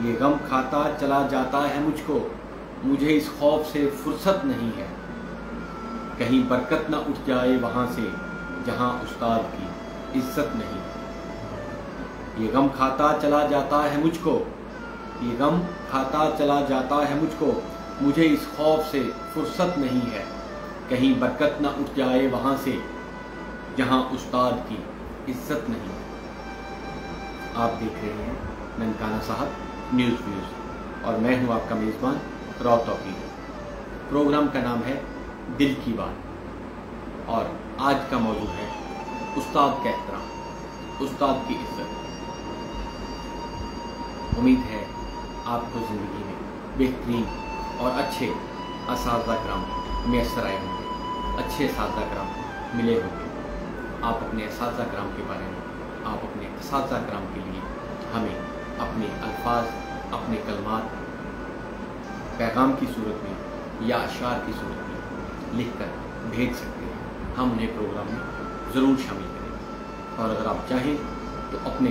ये गम खाता चला जाता है मुझको, मुझे इस खौफ से फुर्सत नहीं है, कहीं बरकत न उठ जाए वहाँ से जहाँ उस्ताद की इज्जत नहीं। ये गम खाता चला जाता है मुझको, ये गम खाता चला जाता है मुझको, مجھے اس خوف سے فرصت نہیں ہے کہیں برکت نہ اٹھ جائے وہاں سے جہاں استاد کی عزت نہیں ہے۔ آپ دیکھ رہے ہیں ننکانہ صاحب نیوز ویوز اور میں ہوں آپ کا میزبان راؤ توفیق۔ پروگرام کا نام ہے دل کی بات اور آج کا موضوع ہے استاد کا احترام، استاد کی عزت۔ امید ہے آپ کو زندگی میں بہترین اور اچھے اساتذہ کرام میسر آئے ہوں گے، اچھے اساتذہ کرام ملے ہوں گے۔ آپ اپنے اساتذہ کرام کے بارے میں، آپ اپنے اساتذہ کرام کے لیے ہمیں اپنے الفاظ، اپنے کلمات پیغام کی صورت میں یا اشعار کی صورت میں لکھ کر بھیج سکتے ہیں۔ ہم انہیں پروگرام میں ضرور شامل کریں گے اور اگر آپ چاہیں تو اپنے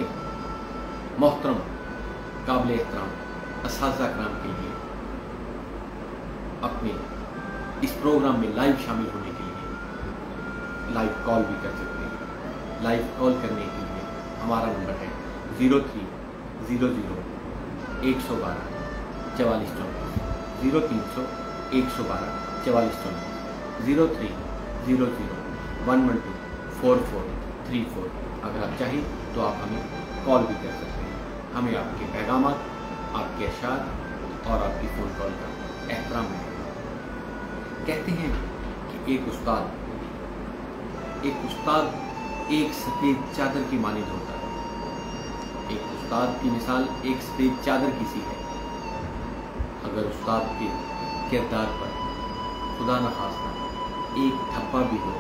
محترم قابل احترام اساتذہ کرام کے لیے اپنے اس پروگرام میں لائیو شامل ہونے کے لیے لائیو کال بھی کر سکتے ہیں۔ لائیو کال کرنے کے لیے ہمارا نمبر ہے 0300 112 44 34 0300 112 44 34 0300 112 4434۔ اگر آپ چاہیں تو آپ ہمیں کال بھی کر سکتے ہیں۔ ہمیں آپ کے پیغامات، آپ کے اشعار اور آپ کی فون کال کا احترام ہے۔ کہتے ہیں کہ ایک استاد ایک سفید چادر کی مانند ہوتا ہے۔ ایک استاد کی مثال ایک سفید چادر کی سی ہے۔ اگر استاد کے کردار پر خدا نخواستہ ایک دھبا بھی ہو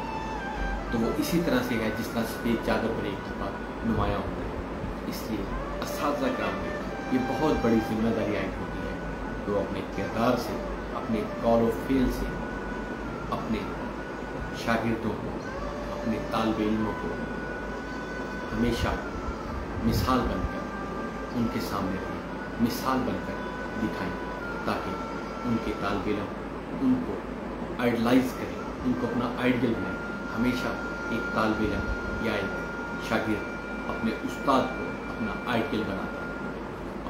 تو وہ اسی طرح سے ہے جس طرح سفید چادر پر ایک دھبا نمایاں ہوتا ہے۔ اس لیے اساتذہ کرام میں یہ بہت بڑی ذمہ داری عائد ہوتی ہے کہ وہ اپنے کردار سے، اپنے قول و فعل سے اپنے شاگردوں کو، اپنے طالب علموں کو ہمیشہ مثال بن کر ان کے سامنے رہیں، مثال بن کر دکھائیں تاکہ ان کے طالب علم ان کو آئیڈلائز کریں، ان کو اپنا آئیڈیل بنائیں۔ ہمیشہ ایک طالب علم یا ایک شاگرد اپنے استاد کو اپنا آئیڈیل بناتا ہے،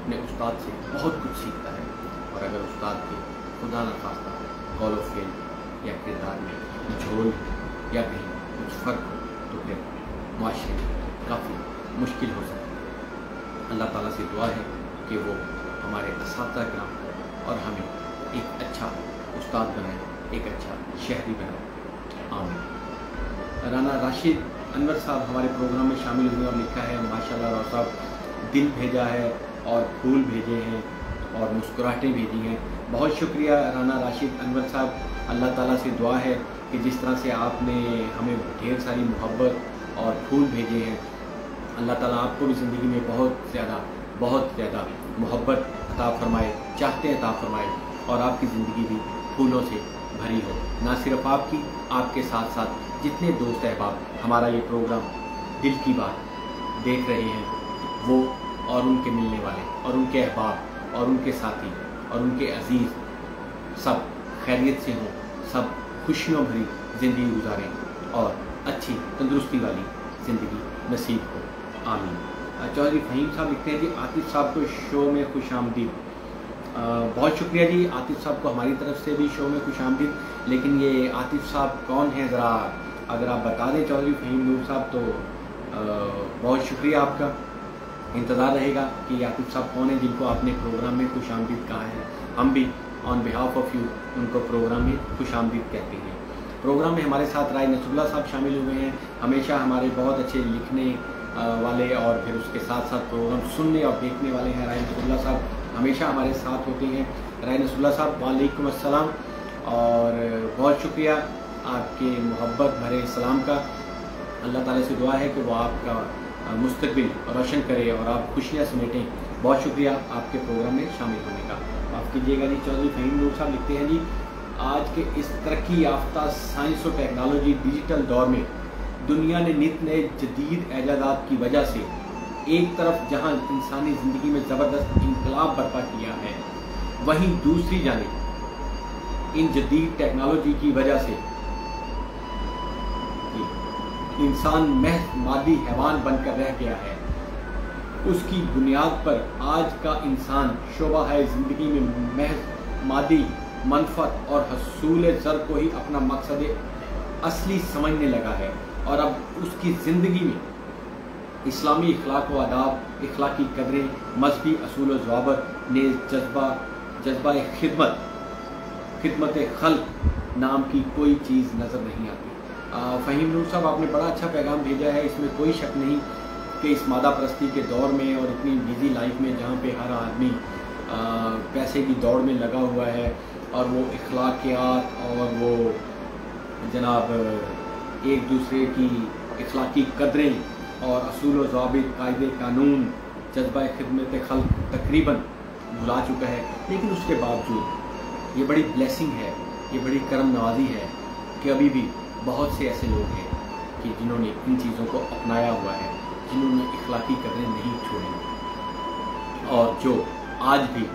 اپنے استاد سے بہت کچھ سیکھتا ہے اور اگر استاد کے خدا نخواستہ قول و فعل یا کردار میں کچھ ہو یا کہیں کچھ فرق ہو تو پھر معاشرے میں کافی مشکل ہو سکتی ہے۔ اللہ تعالیٰ سے دعا ہے کہ وہ ہمارے اساتذہ کرام اور ہمیں ایک اچھا استاد بنائے، ایک اچھا شہری بنائے، آمین۔ رانا راشد انور صاحب ہمارے پروگرام میں شامل ہوئے اور لکھا ہے ماشاءاللہ راؤ صاحب، دل بھیجا ہے اور پھول بھیجے ہیں اور مسکراہٹیں بھیجی ہیں۔ بہت شکریہ رانا راشد انور صاحب۔ اللہ تعالیٰ سے دعا ہے کہ جس طرح سے آپ نے ہمیں ڈھیر ساری محبت اور پھول بھیجے ہیں، اللہ تعالیٰ آپ کو بھی زندگی میں بہت زیادہ محبت عطا فرمائے، چاہتے عطا فرمائے اور آپ کی زندگی بھی پھولوں سے بھری ہو۔ نہ صرف آپ کی، آپ کے ساتھ ساتھ جتنے دوست احباب ہمارا یہ پروگرام دل کی بات دیکھ رہے ہیں وہ اور ان کے ملنے والے اور ان کے احباب اور ان کے ساتھی اور ان کے عزیز سب خیریت سے ہوں، سب خوشیوں بھری زندگی گزاریں اور اچھی تندرستی والی زندگی نصیب ہو، آمین۔ چودھری فہیم صاحب لکھتے ہیں جی عاطف صاحب کو شو میں خوش آمدید۔ بہت شکریہ جی، عاطف صاحب کو ہماری طرف سے بھی شو میں خوش آمدید۔ لیکن یہ عاطف صاحب کون ہیں ذرا اگر آپ بتا دیں چودھری فہیم نور صاحب تو بہت شکریہ آپ کا۔ انتظار رہے گا کہ عاطف صاحب کون ہیں جن کو آپ نے پروگرام میں خوش آمدید کہا ہے۔ ہم بھی آن بہاف آف یو ان کو پروگرام میں خوش آمدید کہتے ہیں۔ پروگرام میں ہمارے ساتھ رائے نصر اللہ صاحب شامل ہوئے ہیں، ہمیشہ ہمارے بہت اچھے لکھنے والے اور پھر اس کے ساتھ ساتھ پروگرام سننے اور دیکھنے والے ہیں۔ رائے نصر اللہ صاحب ہمیشہ ہمارے ساتھ ہوتے ہیں۔ رائے نصر اللہ صاحب وعلیکم السلام اور بہت شکریہ آپ کے محبت بھرے سلام کا۔ اللہ تعالیٰ سے دعا ہے کہ وہ آپ کا مستقبل روشن کرے اور آپ خوشیاں سمیٹیں۔ بہت شکریہ آپ کے پروگرام میں شامل ہونے کا۔ معاف کیجیے گا جی، چودھری فہیم نور صاحب لکھتے ہیں جی آج کے اس ترقی یافتہ سائنس و ٹیکنالوجی ڈیجیٹل دور میں دنیا نے نت نئے جدید ایجادات کی وجہ سے ایک طرف جہاں انسانی زندگی میں زبردست انقلاب برپا کیا ہے، وہیں دوسری جانب ان جدید ٹیکنالوجی کی وجہ سے انسان محض مادی حیوان بن کر رہ گیا ہے۔ اس کی بنیاد پر آج کا انسان شعبہ ہے زندگی میں محض مادی मनफत और हसूल ज़र को ही अपना मकसद असली समझने लगा है और अब उसकी ज़िंदगी में इस्लामी अखलाक व आदाब, अखलाकी कदरें, मजहबी असूल व ज़वाबत ने जज्बा खिदमत खल्क नाम की कोई चीज़ नज़र नहीं आती। फ़हीम नूर साहब, आपने बड़ा अच्छा पैगाम भेजा है। इसमें कोई शक नहीं कि इस मादा परस्ती के दौर में और इतनी बिजी लाइफ में जहाँ पे हर आदमी पैसे की दौड़ में लगा हुआ है और वो अखलाकियात और वो जनाब एक दूसरे की अखलाकी कदरें और असूल व ज़वाबित, कायदे कानून, जज्बा खिदमत खल्क तकरीबन भुला चुका है। लेकिन उसके बावजूद ये बड़ी ब्लेसिंग है, ये बड़ी करम नवाजी है कि अभी भी बहुत से ऐसे लोग हैं कि जिन्होंने इन चीज़ों को अपनाया हुआ है, जिन्होंने अखलाकी कदरें नहीं छोड़ी और जो आज भी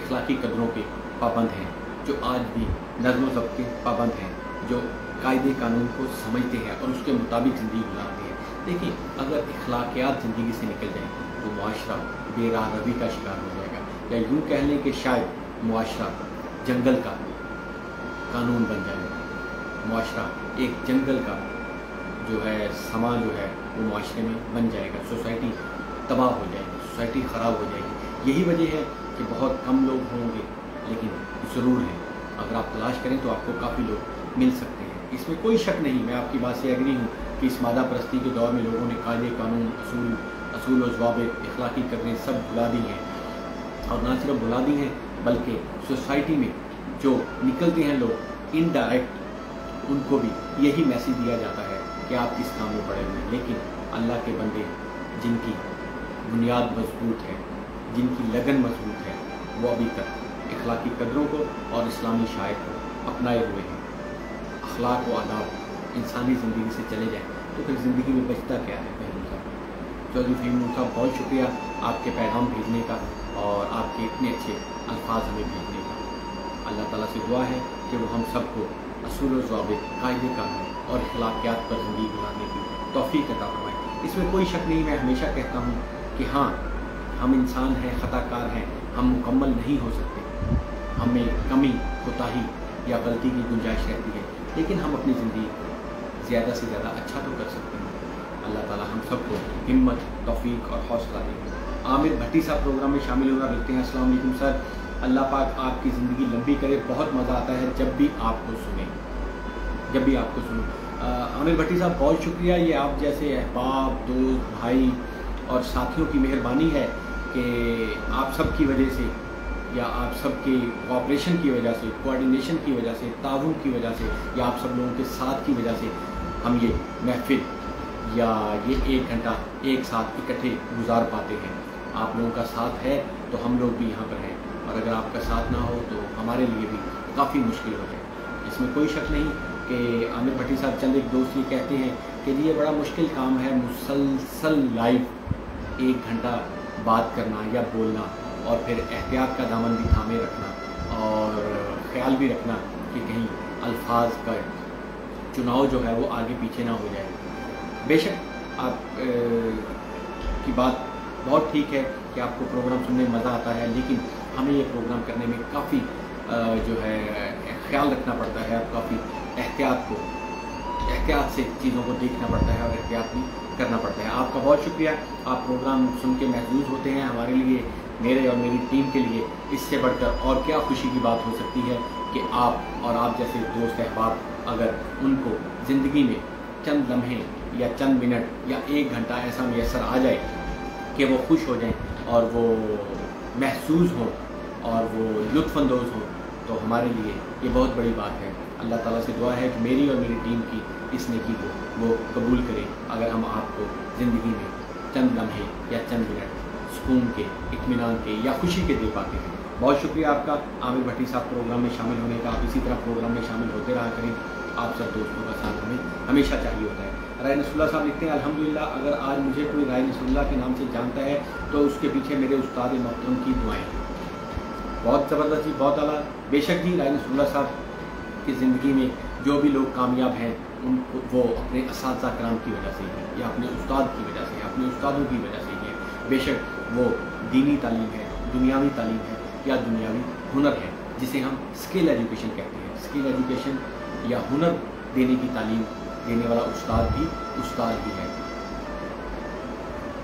अखलाकी कदरों के पाबंद हैं, जो आज भी नज़्म व ज़ब्त के पाबंद हैं, जो कायदे कानून को समझते हैं और उसके मुताबिक ज़िंदगी गुजारते हैं। देखिए, अगर अखलाकियात ज़िंदगी से निकल जाएँ तो मुआशरा बेराह रवी का शिकार हो जाएगा, या यूँ कह लें कि शायद मुआशरा जंगल का कानून बन जाएगा। मुआशरा एक जंगल का जो है समा जो है वो मुआशरे में बन जाएगा, सोसाइटी तबाह हो जाएगी, सोसाइटी ख़राब हो जाएगी। यही वजह है कि बहुत कम लोग होंगे, लेकिन ज़रूर है, अगर आप तलाश करें तो आपको काफ़ी लोग मिल सकते हैं। इसमें कोई शक नहीं, मैं आपकी बात से एग्री हूँ कि इस मादा परस्ती के दौर में लोगों ने कायदे कानून, असूल व ज़वाबित, अखलाकी कदरें सब भुला दी हैं और ना सिर्फ भुला दी हैं बल्कि सोसाइटी में जो निकलते हैं लोग इनडायरेक्ट उनको भी यही मैसेज दिया जाता है कि आप किस काम में पड़े हुए हैं। लेकिन अल्लाह के बंदे जिनकी बुनियाद मजबूत है, जिनकी लगन मजबूत है, वो अभी तक अखलाकी कदरों को और इस्लामी शायर को अपनाए हुए हैं। अखलाक व आदाब इंसानी ज़िंदगी से चले जाएँ तो फिर ज़िंदगी में बचता क्या है। फहीम साहब, चौधरी फहीम नूर साहब, बहुत शुक्रिया आपके पैगाम भेजने का और आपके इतने अच्छे अल्फाज हमें भेजने का। अल्लाह ताला से दुआ है कि वो हम सबको असूल व ज़वाबित, कायदे कानून और अखलाकियात पर ज़िंदगी गुजारने की तौफ़ीक़ अता फरमाए। इसमें कोई शक नहीं, मैं हमेशा कहता हूँ कि हाँ, हम इंसान हैं, ख़ताकार हैं, हम मुकम्मल नहीं हो सकते, हमें कमी, कोताही या गलती की गुंजाइश रहती है, लेकिन हम अपनी ज़िंदगी ज़्यादा से ज़्यादा अच्छा तो कर सकते हैं। अल्लाह ताला हम सबको हिम्मत, तौफ़ीक़ और हौसला दे। आमिर भट्टी साहब प्रोग्राम में शामिल होना रखते हैं। अस्सलाम वालेकुम सर, अल्लाह पाक आपकी ज़िंदगी लंबी करे। बहुत मज़ा आता है जब भी आपको सुने, जब भी आपको सुनो। आमिर भट्टी साहब, बहुत शुक्रिया। ये आप जैसे अहबाब, दोस्त, भाई और साथियों की मेहरबानी है कि आप सब की वजह से या आप सब के कोऑपरेशन की वजह से, कोऑर्डिनेशन की वजह से, ताउन की वजह से या आप सब लोगों के साथ की वजह से हम ये महफिल या ये 1 घंटा एक साथ इकट्ठे गुजार पाते हैं। आप लोगों का साथ है तो हम लोग भी यहाँ पर हैं, और अगर आपका साथ ना हो तो हमारे लिए भी काफ़ी मुश्किल हो जाए। इसमें कोई शक नहीं कि आमिर भट्टी साहब चंद एक दोस्त ये कहते हैं कि ये बड़ा मुश्किल काम है मुसलसल लाइव 1 घंटा बात करना या बोलना, और फिर एहतियात का दामन भी थामे रखना और ख्याल भी रखना कि कहीं अल्फाज का चुनाव जो है वो आगे पीछे ना हो जाए। बेशक आप की बात बहुत ठीक है कि आपको प्रोग्राम सुनने में मज़ा आता है, लेकिन हमें ये प्रोग्राम करने में काफ़ी जो है ख्याल रखना पड़ता है, काफ़ी एहतियात से चीज़ों को देखना पड़ता है और एहतियात भी करना पड़ता है। आपका बहुत शुक्रिया, आप प्रोग्राम सुन के महसूस होते हैं। हमारे लिए, मेरे और मेरी टीम के लिए इससे बढ़कर और क्या खुशी की बात हो सकती है कि आप और आप जैसे दोस्त अहबाब अगर उनको ज़िंदगी में चंद लम्हे या चंद मिनट या 1 घंटा ऐसा मैसर आ जाए कि वो खुश हो जाएं और वो महसूस हों और वो लुत्फ़अंदोज़ हों, तो हमारे लिए ये बहुत बड़ी बात है। अल्लाह ताला से दुआ है कि मेरी और मेरी टीम की इस नेकी को वो कबूल करे अगर हम आपको ज़िंदगी में चंद लम्हे या चंद मिनट सुकून के, इत्मीनान के या खुशी के दे पाते हैं। बहुत शुक्रिया आपका आमिर भट्टी साहब प्रोग्राम में शामिल होने का। आप इसी तरह प्रोग्राम में शामिल होते रहा करें। आप सब दोस्तों का साथ हमें हमेशा चाहिए होता है। राय नसरुल्लाह साहब लिखते हैं, अल्हम्दुलिल्लाह, अगर आज मुझे कोई राय नसरुल्लाह के नाम से जानता है तो उसके पीछे मेरे उस्ताद मोहतरम की दुआएं। बहुत ज़बरदस्त जी, बहुत आला। बेशक जी, राय नसरुल्लाह साहब की ज़िंदगी में जो भी लोग कामयाब हैं उनको वो अपने असातिज़ा कराम की वजह से ही या अपने उस्ताद की वजह से, अपने उस्तादों की वजह से ही है। बेशक वो दीनी तालीम है, दुनियावी तालीम है या दुनियावी हुनर है, जिसे हम स्किल एजुकेशन कहते हैं। स्किल एजुकेशन या हुनर देने की तालीम देने वाला उस्ताद ही है।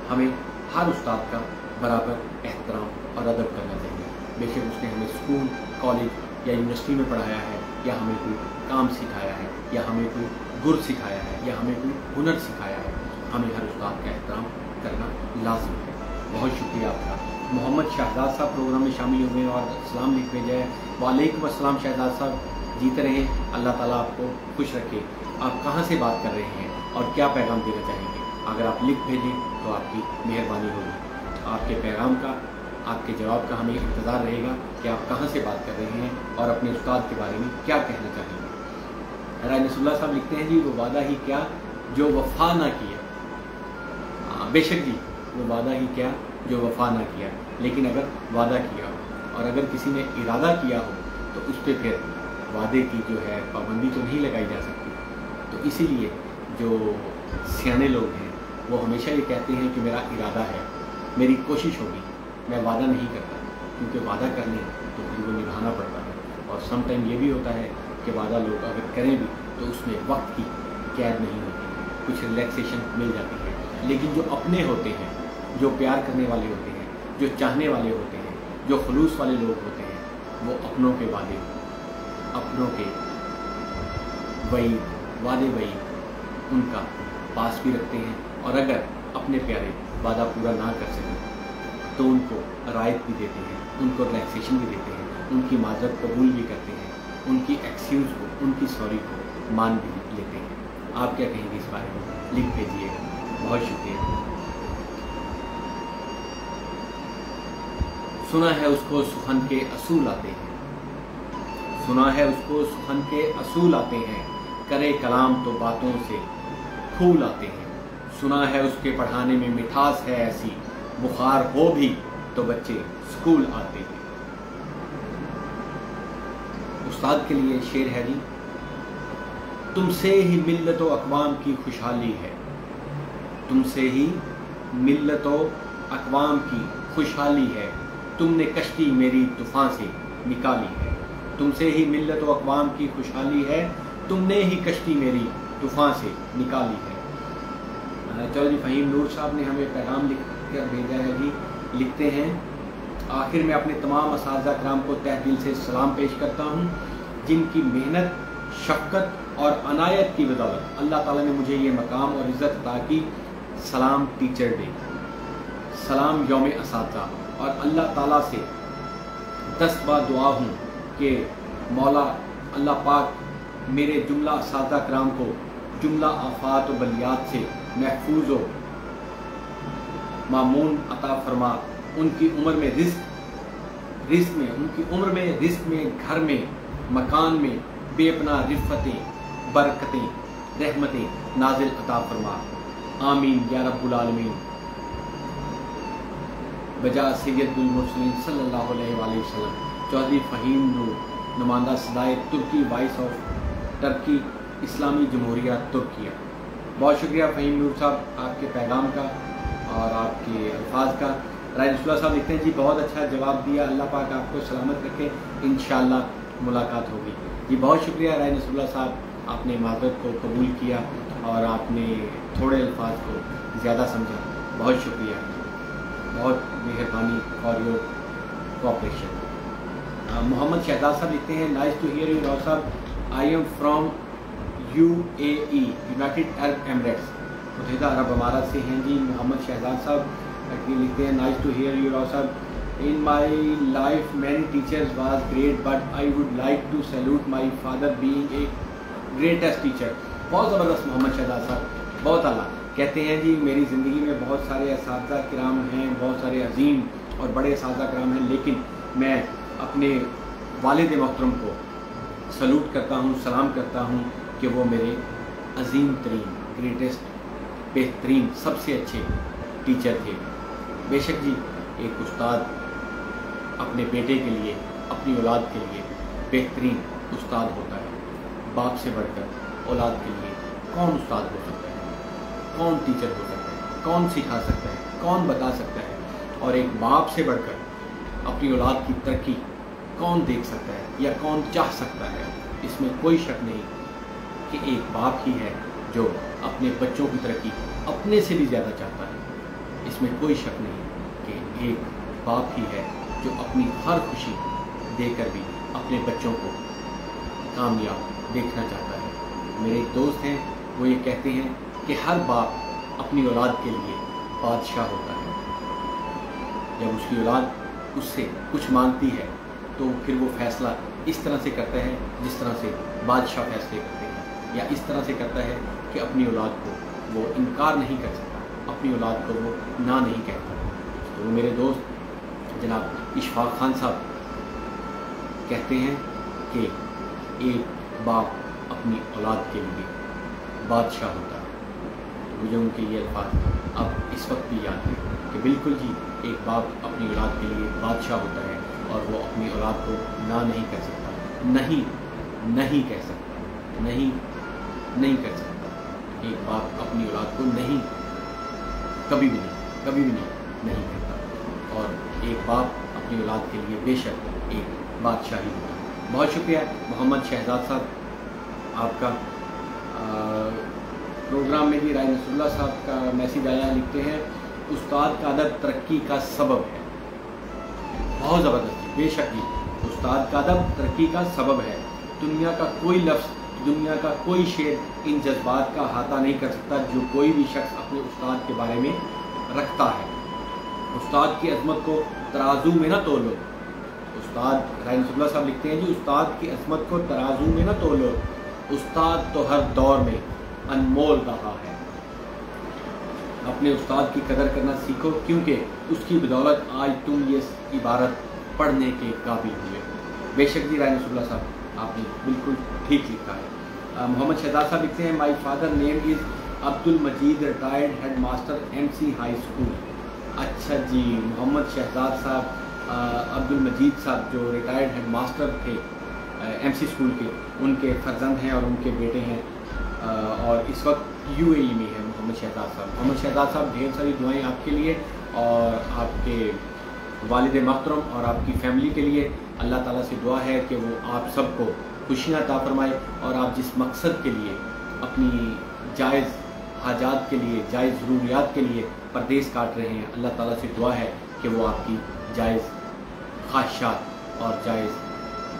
हमें हर उस्ताद का बराबर एहतराम और अदब करना चाहिए, बेशक उसने हमें स्कूल, कॉलेज या यूनिवर्सिटी में पढ़ाया है, या हमें कोई काम सिखाया है, या हमें कोई गुर सिखाया है, या हमें कोई हुनर सिखाया है। हमें हर उस्ताद का एहतराम करना लाजिम है। बहुत शुक्रिया आपका। मोहम्मद शहजाद साहब प्रोग्राम में शामिल हुए और सलाम लिख भेजा है। वालेकुम अस्सलाम शहजाद साहब, जीते रहें, अल्लाह ताला आपको खुश रखे। आप कहाँ से बात कर रहे हैं और क्या पैगाम देना चाहेंगे? अगर आप लिख भेजें तो आपकी मेहरबानी होगी। आपके पैगाम का, आपके जवाब का हमें इंतज़ार रहेगा कि आप कहाँ से बात कर रहे हैं और अपने उस्ताद के बारे में क्या कहना चाहेंगे। राय नसरुल्लाह साहब लिखते हैं जी, वो वादा ही क्या जो वफा ना किया। बेशक जी, वो वादा ही क्या जो वफा ना किया, लेकिन अगर वादा किया हो और अगर किसी ने इरादा किया हो तो उस पर फिर वादे की जो है पाबंदी तो नहीं लगाई जा सकती। तो इसीलिए जो सियाने लोग हैं वो हमेशा ये कहते हैं कि मेरा इरादा है, मेरी कोशिश होगी, मैं वादा नहीं करता, क्योंकि वादा कर लें तो फिर वो निभाना पड़ता है। और सम टाइम ये भी होता है कि वादा लोग अगर करें भी तो उसमें वक्त की कैद नहीं होती, कुछ रिलैक्सेशन मिल जाती है। लेकिन जो अपने होते हैं, जो प्यार करने वाले होते हैं, जो चाहने वाले होते हैं, जो खुलूस वाले लोग होते हैं, वो अपनों के वादे, अपनों के वादे उनका पास भी रखते हैं। और अगर अपने प्यारे वादा पूरा ना कर सकें तो उनको रायत भी देते हैं, उनको रिलैक्सेशन भी देते हैं, उनकी माजरत कबूल भी करते हैं, उनकी एक्सक्यूज़ को, उनकी सॉरी को मान भी लेते हैं। आप क्या कहेंगे इस बारे में? लिख भेजिएगा। बहुत शुक्रिया। सुना है उसको सुखन के असूल आते हैं, सुना है उसको सुखन के असूल आते हैं, करे कलाम तो बातों से फूल आते हैं। सुना है उसके पढ़ाने में मिठास है ऐसी, बुखार हो भी तो बच्चे स्कूल आते हैं। उस्ताद के लिए शेर है जी, तुमसे ही मिल्लतो अक़वाम की खुशहाली है, तुमसे ही मिल्लतो अक़वाम की खुशहाली है, तुमने कश्ती मेरी तूफ़ान से निकाली है। तुमसे ही मिल्लतो अक़वाम की खुशहाली है, तुमने ही कश्ती मेरी तूफ़ान से निकाली है। चौधरी फ़हीम नूर साहब ने हमें पैगाम लिख कर भेजा है जी। लिखते हैं, आखिर में अपने तमाम असातिज़ा किराम को तहे दिल से सलाम पेश करता हूँ, जिनकी मेहनत, शफ़क़त और अनायत की बदौलत अल्लाह ताला ने मुझे ये मकाम और इज़्ज़त अता की। सलाम टीचर डे, सलाम यौम असातिज़ा। और अल्लाह ताला से 10 बार दुआ हूँ कि मौला अल्लाह पाक मेरे जुमला असातिज़ा किराम को जुमला आफात और बलियात से महफूज व मामून अता फरमा। उनकी उम्र में रिज़्क़ में, उनकी उम्र में, रिज़्क़ में, घर में, मकान में बेपना रिफ़तें, बरकतें, रहमतें नाजिल अता फरमा। आमीन या रब्बुल आलमीन। बजा सैयदुल मुरसलीन सल्लल्लाहु अलैहि वसल्लम। चौधरी फ़हीम नूर, नुमाइंदा सदाए तुर्की, वॉइस ऑफ टर्की, इस्लामी जमहूरिया तुर्किया। बहुत शुक्रिया फ़हीम नूर साहब आपके पैगाम का और आपके अल्फाज का। राय नसरुल्लाह साहब लिखते हैं जी, बहुत अच्छा जवाब दिया, अल्लाह पाक आपको सलामत रखे, इंशाअल्लाह मुलाकात होगी। जी बहुत शुक्रिया राय नसरुल्लाह साहब, आपने माज़रत को कबूल किया और आपने थोड़े अल्फाज को ज़्यादा समझा। बहुत शुक्रिया, बहुत मेहरबानी for your cooperation. Mohammad Shahzad साहब लिखते हैं, nice to hear you Rao sahab, I am from UAE, United Arab Emirates, मुत्तहिदा अरब अमारात से हैं जी। मोहम्मद शहजाद साहब लिखते हैं, nice to hear you Rao sahab, in my life many teachers was great but I would like to salute my father being a greatest teacher. बहुत ज़बरदस्त मोहम्मद शहजाद साहब, बहुत आला। कहते हैं जी, मेरी ज़िंदगी में बहुत सारे असातिज़ा किराम हैं, बहुत सारे अजीम और बड़े असातिज़ा किराम हैं, लेकिन मैं अपने वालिद मोहतरम को सलूट करता हूँ, सलाम करता हूँ कि वो मेरे अजीम तरीन, ग्रेटेस्ट, बेहतरीन, सबसे अच्छे टीचर थे। बेशक जी, एक उस्ताद अपने बेटे के लिए, अपनी औलाद के लिए बेहतरीन उस्ताद होता है। बाप से बढ़कर औलाद के लिए कौन उस्ताद हो सकता है, कौन टीचर हो सकता है, कौन सिखा सकता है, कौन बता सकता है। और एक बाप से बढ़कर अपनी औलाद की तरक्की कौन देख सकता है या कौन चाह सकता है। इसमें कोई शक नहीं कि एक बाप ही है जो अपने बच्चों की तरक्की अपने से भी ज़्यादा चाहता है। इसमें कोई शक नहीं कि एक बाप ही है जो अपनी हर खुशी देकर भी अपने बच्चों को कामयाब देखना चाहता है। मेरे एक दोस्त हैं, वो ये कहते हैं कि हर बाप अपनी औलाद के लिए बादशाह होता है। जब उसकी औलाद उससे कुछ मांगती है तो फिर वो फैसला इस तरह से करता है जिस तरह से बादशाह फैसले करते हैं, या इस तरह से करता है कि अपनी औलाद को वो इनकार नहीं कर सकता, अपनी औलाद को वो ना नहीं कहता। तो वो मेरे दोस्त जनाब इशफाक खान साहब कहते हैं कि एक बाप अपनी औलाद के लिए बादशाह होता है। तो मुझे उनके ये अल्फाज अब इस वक्त भी याद है कि बिल्कुल जी एक बाप अपनी औलाद के लिए बादशाह होता है और वो अपनी औलाद को ना नहीं कर सकता, नहीं कह सकता, नहीं कर सकता। एक बाप अपनी औलाद को नहीं, कभी भी नहीं करता। और एक बाप अपनी औलाद के लिए बेशक एक बादशाही होता है। बहुत शुक्रिया मोहम्मद शहजाद साहब, आपका प्रोग्राम में भी राय नसरुल्लाह साहब का मैसेज आया, लिखते हैं उस्ताद का अदब तरक्की का सबब है। बहुत ज़बरदस्त, बेशक ही उस्ताद का अदब तरक्की का सबब है। दुनिया का कोई लफ्ज़, दुनिया का कोई शेर इन जज्बात का अहाता नहीं कर सकता जो कोई भी शख्स अपने उस्ताद के बारे में रखता है। उस्ताद की अजमत को तराजू में ना तोलो। उस्ताद राय नसरुल्लाह साहब लिखते हैं जी उस्ताद की अजमत को तराजू में ना तोलो, उस्ताद तो हर दौर में अनमोल रहा है। अपने उस्ताद की कदर करना सीखो क्योंकि उसकी बदौलत आज तुम ये इबारत पढ़ने के काबिल हुए। बेशक जी राय नसरुल्लाह साहब, आपने बिल्कुल ठीक लिखा है। मोहम्मद शहजाद साहब लिखते हैं my father name is Abdul Majeed, retired head master MC high school. अच्छा जी, मोहम्मद शहजाद साहब अब्दुल मजीद साहब जो रिटायर्ड हेड मास्टर थे MC स्कूल के, उनके फर्जंद हैं और उनके बेटे हैं, और इस वक्त UAE में है मोहम्मद शहजाद साहब। मोहम्मद शहजाद साहब ढेर सारी दुआएं आपके लिए और आपके वालिद महतरम और आपकी फैमिली के लिए। अल्लाह ताला से दुआ है कि वो आप सबको खुशियाँ अता फरमाए और आप जिस मकसद के लिए अपनी जायज़ हाजात के लिए, जायज़ ज़रूरियात के लिए परदेश काट रहे हैं, अल्लाह ताला से दुआ है कि वो आपकी जायज़ ख्वाहिशात और जायज़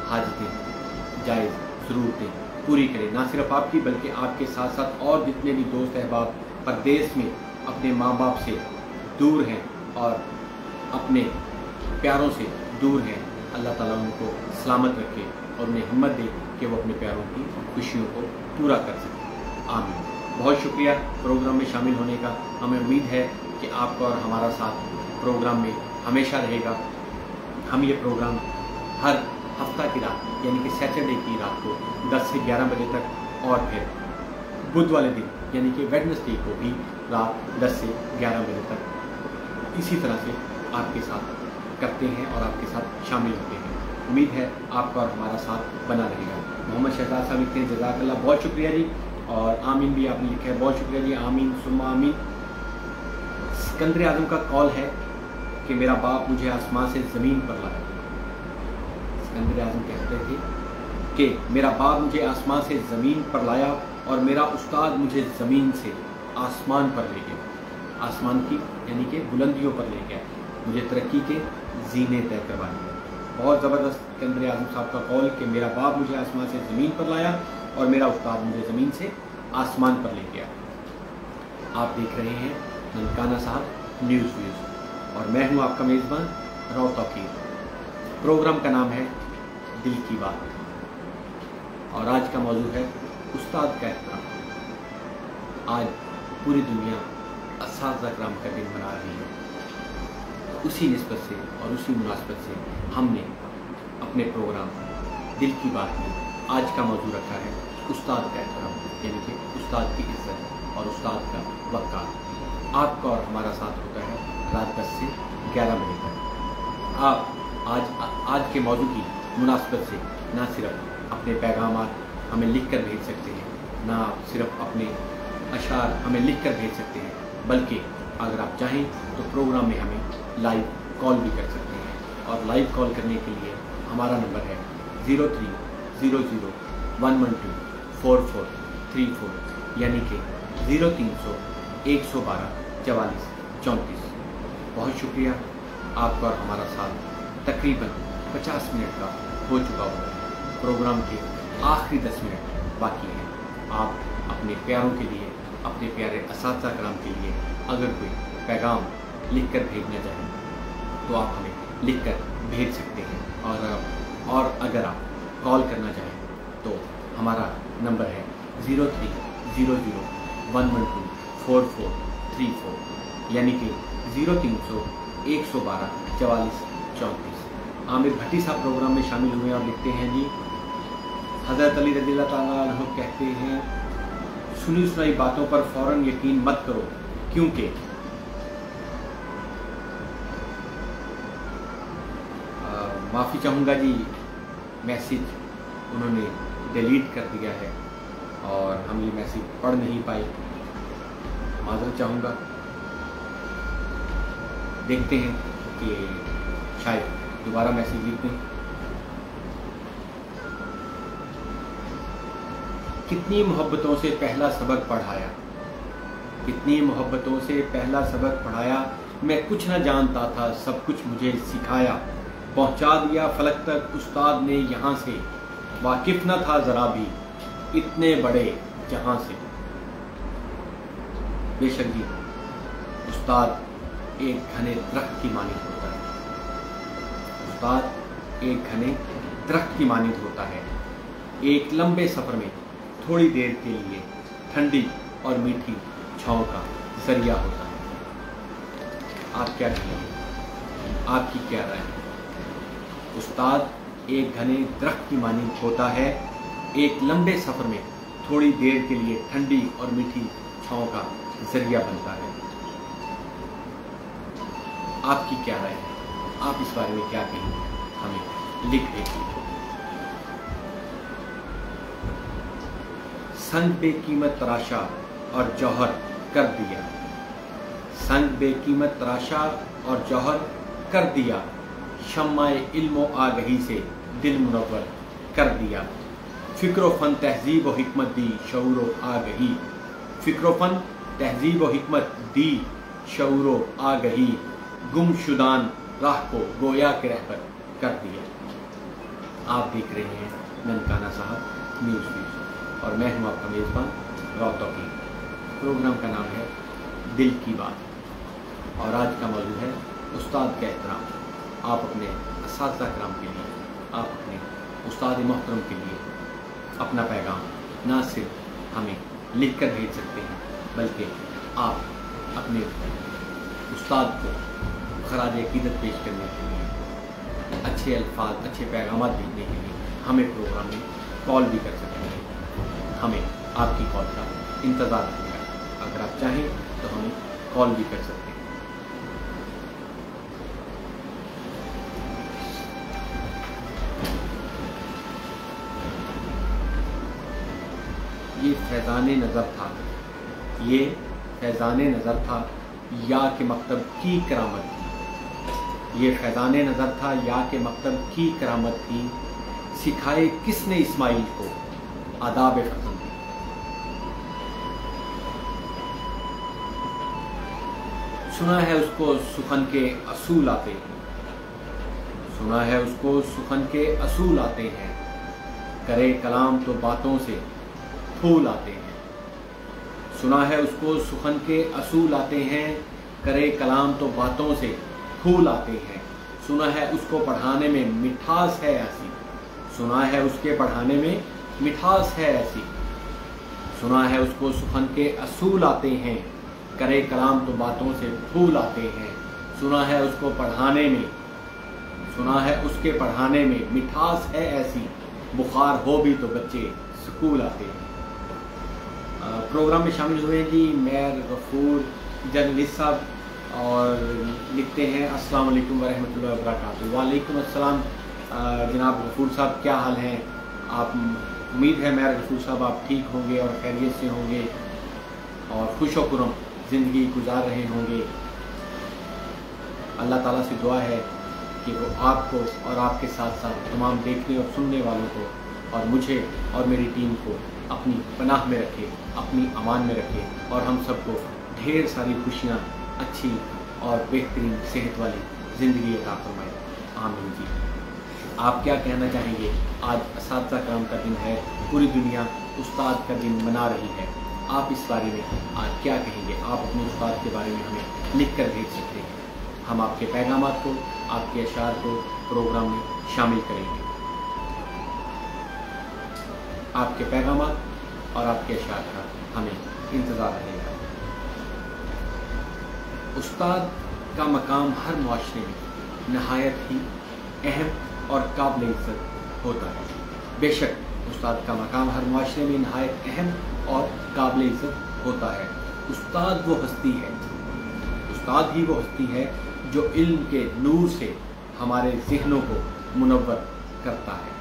हाजतें, जायज़ ज़रूरतें पूरी करें। ना सिर्फ आपकी बल्कि आपके साथ साथ और जितने भी दोस्त अहबाब परदेश में अपने माँ बाप से दूर हैं और अपने प्यारों से दूर हैं, अल्लाह ताला उनको सलामत रखे और उन्हें हिम्मत दे कि वो अपने प्यारों की खुशियों को पूरा कर सकें। आमीन। बहुत शुक्रिया प्रोग्राम में शामिल होने का। हमें उम्मीद है कि आपका और हमारा साथ प्रोग्राम में हमेशा रहेगा। हम ये प्रोग्राम हर हफ्ता की रात यानी कि सैटरडे की रात को 10 से 11 बजे तक और फिर बुध वाले दिन यानी कि वेडनेसडे को भी रात 10 से 11 बजे तक इसी तरह से आपके साथ करते हैं और आपके साथ शामिल होते हैं। उम्मीद है आपका और हमारा साथ बना रहेगा। मोहम्मद शहजाद साहब लिखते हैं जज़ाकल्लाह, बहुत शुक्रिया जी, और आमीन भी आपने लिखा है, बहुत शुक्रिया जी, आमीन सुम्मा आमीन। सिकंदर आज़म का कॉल है कि मेरा बाप मुझे आसमान से ज़मीन पर लाया। सिकंदर आज़म कहते थे कि मेरा बाप मुझे आसमान से ज़मीन पर लाया और मेरा उस्ताद मुझे ज़मीन से आसमान पर ले गया। आसमान की यानी कि बुलंदियों पर ले गया, मुझे तरक्की के जीने तय करवा दिया। बहुत ज़बरदस्त सिकंदर आज़म साहब का कॉल कि मेरा बाप मुझे आसमान से ज़मीन पर लाया और मेरा उस्ताद मुझे ज़मीन से आसमान पर ले गया। आप देख रहे हैं ननकाना साहब न्यूज़ व्यूज़ और मैं हूं आपका मेज़बान रौ तौकीर। प्रोग्राम का नाम है दिल की बात और आज का मौजू है उस्ताद का एहतराम। आज पूरी दुनिया असातिज़ा किराम का दिन मना रही है। उसी निस्बत से और उसी मुनासबत से हमने अपने प्रोग्राम दिल की बात में आज का मौजू रखा है उस्ताद का एहतराम, यानी कि उस्ताद की इज्जत और उस्ताद का वक़ार। आपका और हमारा साथ होता है रात 10 से 11 बजे तक। आप आज के मौजू की मुनासबत से ना सिर्फ अपने पैगामात हमें लिख कर भेज सकते हैं, ना सिर्फ अपने अशार हमें लिख कर भेज सकते हैं, बल्कि अगर आप चाहें तो प्रोग्राम में हमें लाइव कॉल भी कर सकते हैं। और लाइव कॉल करने के लिए हमारा नंबर है 0300112444 यानी कि 0300 112 44 34। बहुत शुक्रिया आपका और हमारा साथ तकरीबन 50 मिनट का हो चुका होगा। प्रोग्राम के आखिरी 10 मिनट बाकी हैं। आप अपने प्यारों के लिए, अपने प्यारे असातिज़ा कराम के लिए अगर कोई पैगाम लिख कर भेजना चाहें तो आप हमें लिख कर भेज सकते हैं। और अगर आप कॉल करना चाहें तो हमारा नंबर है 0300112444 यानी कि 0300 112 44 34। आमिर भट्टी साहब प्रोग्राम में शामिल हुए और लिखते हैं जी, हज़रत अली रज़ियल्लाहु ताला अन्हु कहते हैं सुनी सुनाई बातों पर फौरन यकीन मत करो, क्योंकि माफ़ी चाहूँगा जी, मैसेज उन्होंने डिलीट कर दिया है और हम ये मैसेज पढ़ नहीं पाए, माज़रत चाहूँगा। देखते हैं कि शायद दोबारा मैसेज लिख दें। कितनी मोहब्बतों से पहला सबक पढ़ाया, कितनी मोहब्बतों से पहला सबक पढ़ाया, मैं कुछ न जानता था सब कुछ मुझे सिखाया, पहुंचा दिया फलक तक उस्ताद ने यहाँ से, वाकिफ न था ज़रा भी इतने बड़े जहाँ से। बेशक जी, उस्ताद एक घने दरख्त की मानिंद होता है, उस्ताद एक घने दरख्त की मानिंद होता है। एक लंबे सफ़र में थोड़ी देर के लिए ठंडी और मीठी छाँव का जरिया होता है। आप क्या कहेंगे, आपकी क्या राय है? उस्ताद एक घने दरख्त की मानिंद होता है, एक लंबे सफ़र में थोड़ी देर के लिए ठंडी और मीठी छाँव का जरिया बनता है। आपकी क्या राय है, आप इस बारे में क्या कहेंगे, हमें लिख दीजिए। संग बेकीमत तराशा और जौहर कर दिया, संग बेकीमत तराशा और जौहर कर दिया, शम्माए इल्म आगही से दिल मुनव्वर कर दिया। फ़िक्र फ़न तहज़ीब व हिकमत दी शऊर आगही, फ़िक्र फ़न तहज़ीब व हिकमत दी शऊर आगही, गुमशुदान राह को गोया के रहबर कर दिया। आप देख रहे हैं ननकाना साहब न्यूज़ फीड और मैं हूं आपका मेज़बान रौतकी। प्रोग्राम का नाम है दिल की बात और आज का मौजूद है उस्ताद का एहतराम। आप अपने असातिज़ा कराम के लिए, आप अपने उस्ताद मोहतरम के लिए अपना पैगाम ना सिर्फ हमें लिख कर भेज सकते हैं, बल्कि आप अपने उस्ताद को खराज अक़ीदत पेश करने के लिए, अच्छे अल्फाज, अच्छे पैगाम भेजने के लिए हमें प्रोग्राम में कॉल भी कर सकते हैं। हमें आपकी कॉल का इंतज़ार करेगा। अगर आप चाहें तो हमें कॉल भी कर सकते हैं। ये फैज़ान नज़र था, ये फैज़ान नज़र था या के मकतब की करामत थी, ये फैज़ान नज़र था या के मकतब की करामत थी, सिखाए किसने इस्माइल को आदाब फतंदी। सुना है उसको सुखन के असूल आते हैं, सुना है उसको सुखन के असूल आते हैं, करे कलाम तो बातों से फूल आते हैं। सुना है उसको सुखन के असूल आते हैं, करे कलाम तो बातों से फूल आते हैं। सुना है उसको पढ़ाने में मिठास है ऐसी, सुना है उसके पढ़ाने में मिठास है ऐसी। सुना है उसको सुखन के असूल आते हैं, करे कलाम तो बातों से फूल आते हैं। सुना है उसको पढ़ाने में, सुना है उसके पढ़ाने में मिठास है ऐसी, बुखार हो भी तो बच्चे स्कूल आते हैं। प्रोग्राम में शामिल हुए जी मेयर गफूर जर्नलिस्ट साहब और लिखते हैं अस्सलाम वालेकुम वरहमतुल्लाहि वबरकातुहू। वालेकुम अस्सलाम जनाब गफूर साहब, क्या हाल हैं आप? उम्मीद है मेयर गफूर साहब आप ठीक होंगे और खैरियत से होंगे और खुश व खुर्रम ज़िंदगी गुजार रहे होंगे। अल्लाह ताला से दुआ है कि वो आपको और आपके साथ साथ तमाम देखने और सुनने वालों को और मुझे और मेरी टीम को अपनी पनाह में रखे, अपनी अमान में रखे और हम सबको ढेर सारी खुशियाँ, अच्छी और बेहतरीन सेहत वाली ज़िंदगी अता फरमाए। आमीन जी। आप क्या कहना चाहेंगे? आज असातिज़ा कराम का दिन है, पूरी दुनिया उस्ताद का दिन मना रही है। आप इस बारे में आज क्या कहेंगे? आप अपने उस्ताद के बारे में हमें लिख कर भेज सकते हैं। हम आपके पैगामात को, आपके अशार को प्रोग्राम में शामिल करेंगे। आपके पैगामात और आपके अशार का हमें इंतज़ार रहेगा। उस्ताद का मकाम हर मुआशरे में नहायत ही अहम और काबिल इज़्ज़त होता है। बेशक उस्ताद का मकाम हर मुआशरे में नहायत अहम और काबिल इज़्ज़त होता है। उस्ताद वो हस्ती है, उस्ताद ही वो हस्ती है जो इल्म के नूर से हमारे ज़हनों को मुनव्वर करता है।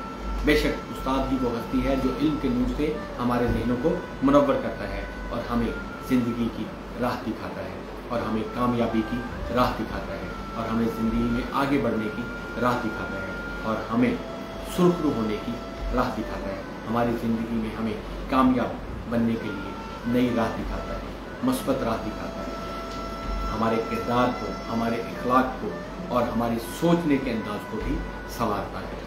बेशक उस्ताद ही वो हस्ती है जो इल्म के नूर से हमारे ज़हनों को मुनव्वर करता है और हमें ज़िंदगी की राह दिखाता है और हमें कामयाबी की राह दिखाता है और हमें ज़िंदगी में आगे बढ़ने की राह दिखाता है और हमें सुरखरू होने की राह दिखाता है। हमारी ज़िंदगी में हमें कामयाब बनने के लिए नई राह दिखाता है, मस्बत राह दिखाता है। हमारे किरदार को, हमारे इखलाक को और हमारी सोचने के अंदाज को भी संवारता है।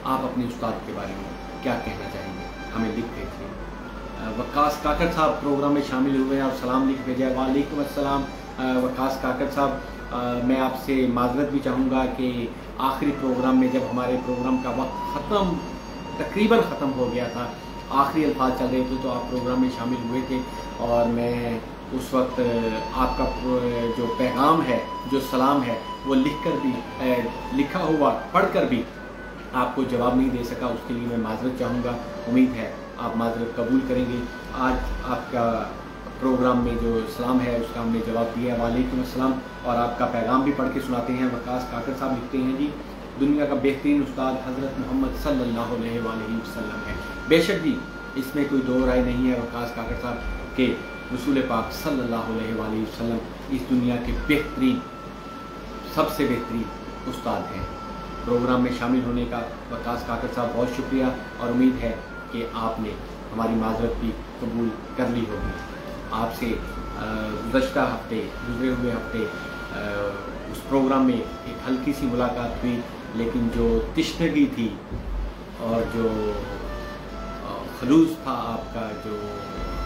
आप अपने उस्ताद के बारे में क्या कहना चाहेंगे? हमें लिख भेजिए। वक्कास काकड़ साहब प्रोग्राम में शामिल हुए और सलाम लिख भेजा। वालेकुम अस्सलाम वक्कास काकड़ साहब, मैं आपसे माजरत भी चाहूँगा कि आखिरी प्रोग्राम में जब हमारे प्रोग्राम का वक्त तकरीबन ख़त्म हो गया था, आखिरी अल्फाज चल रहे थे, तो आप प्रोग्राम में शामिल हुए थे और मैं उस वक्त आपका जो पैगाम है, जो सलाम है, वो लिखा हुआ पढ़कर भी आपको जवाब नहीं दे सका। उसके लिए मैं माजरत चाहूँगा। उम्मीद है आप माजरत कबूल करेंगे। आज आपका प्रोग्राम में जो सलाम है उसका हमने जवाब दिया, वालेकुम अस्सलाम, और आपका पैगाम भी पढ़ के सुनाते हैं। वक्कास काकड़ साहब लिखते हैं, जी दुनिया का बेहतरीन उस्ताद हज़रत मोहम्मद सल्लल्लाहु अलैहि वसल्लम है। बेशक जी, इसमें कोई दो राय नहीं है वक्कास काकड़ साहब के रसूल पाक सल्लल्लाहु अलैहि वसल्लम इस दुनिया के बेहतरीन, सबसे बेहतरीन उस्ताद हैं। प्रोग्राम में शामिल होने का वक्कास काकड़ साहब बहुत शुक्रिया और उम्मीद है कि आपने हमारी माजरत भी कबूल कर ली होगी। आपसे गुज़रे हुए हफ्ते उस प्रोग्राम में एक हल्की सी मुलाकात हुई, लेकिन जो तिश्नगी थी और जो खलूस था आपका, जो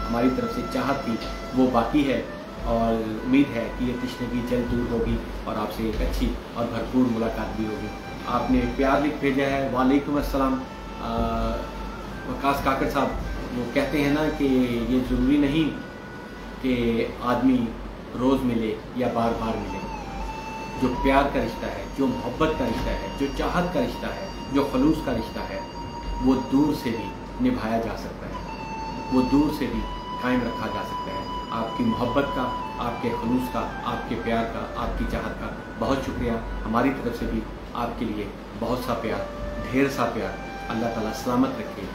हमारी तरफ से चाहत थी, वो बाकी है और उम्मीद है कि ये तिश्नगी जल्द दूर होगी और आपसे एक अच्छी और भरपूर मुलाकात भी होगी। आपने प्यार लिख भेजा है, वालेकुम अस्सलाम वक्कास काकड़ साहब। वो कहते हैं ना कि ये ज़रूरी नहीं कि आदमी रोज़ मिले या बार बार मिले। जो प्यार का रिश्ता है, जो मोहब्बत का रिश्ता है, जो चाहत का रिश्ता है, जो खलूस का रिश्ता है, वो दूर से भी निभाया जा सकता है, वो दूर से भी कायम रखा जा सकता है। आपकी मोहब्बत का, आपके खलूस का, आपके प्यार का, आपकी चाहत का बहुत शुक्रिया। हमारी तरफ से भी आपके लिए बहुत सा प्यार, ढेर सा प्यार। अल्लाह ताला सलामत रखे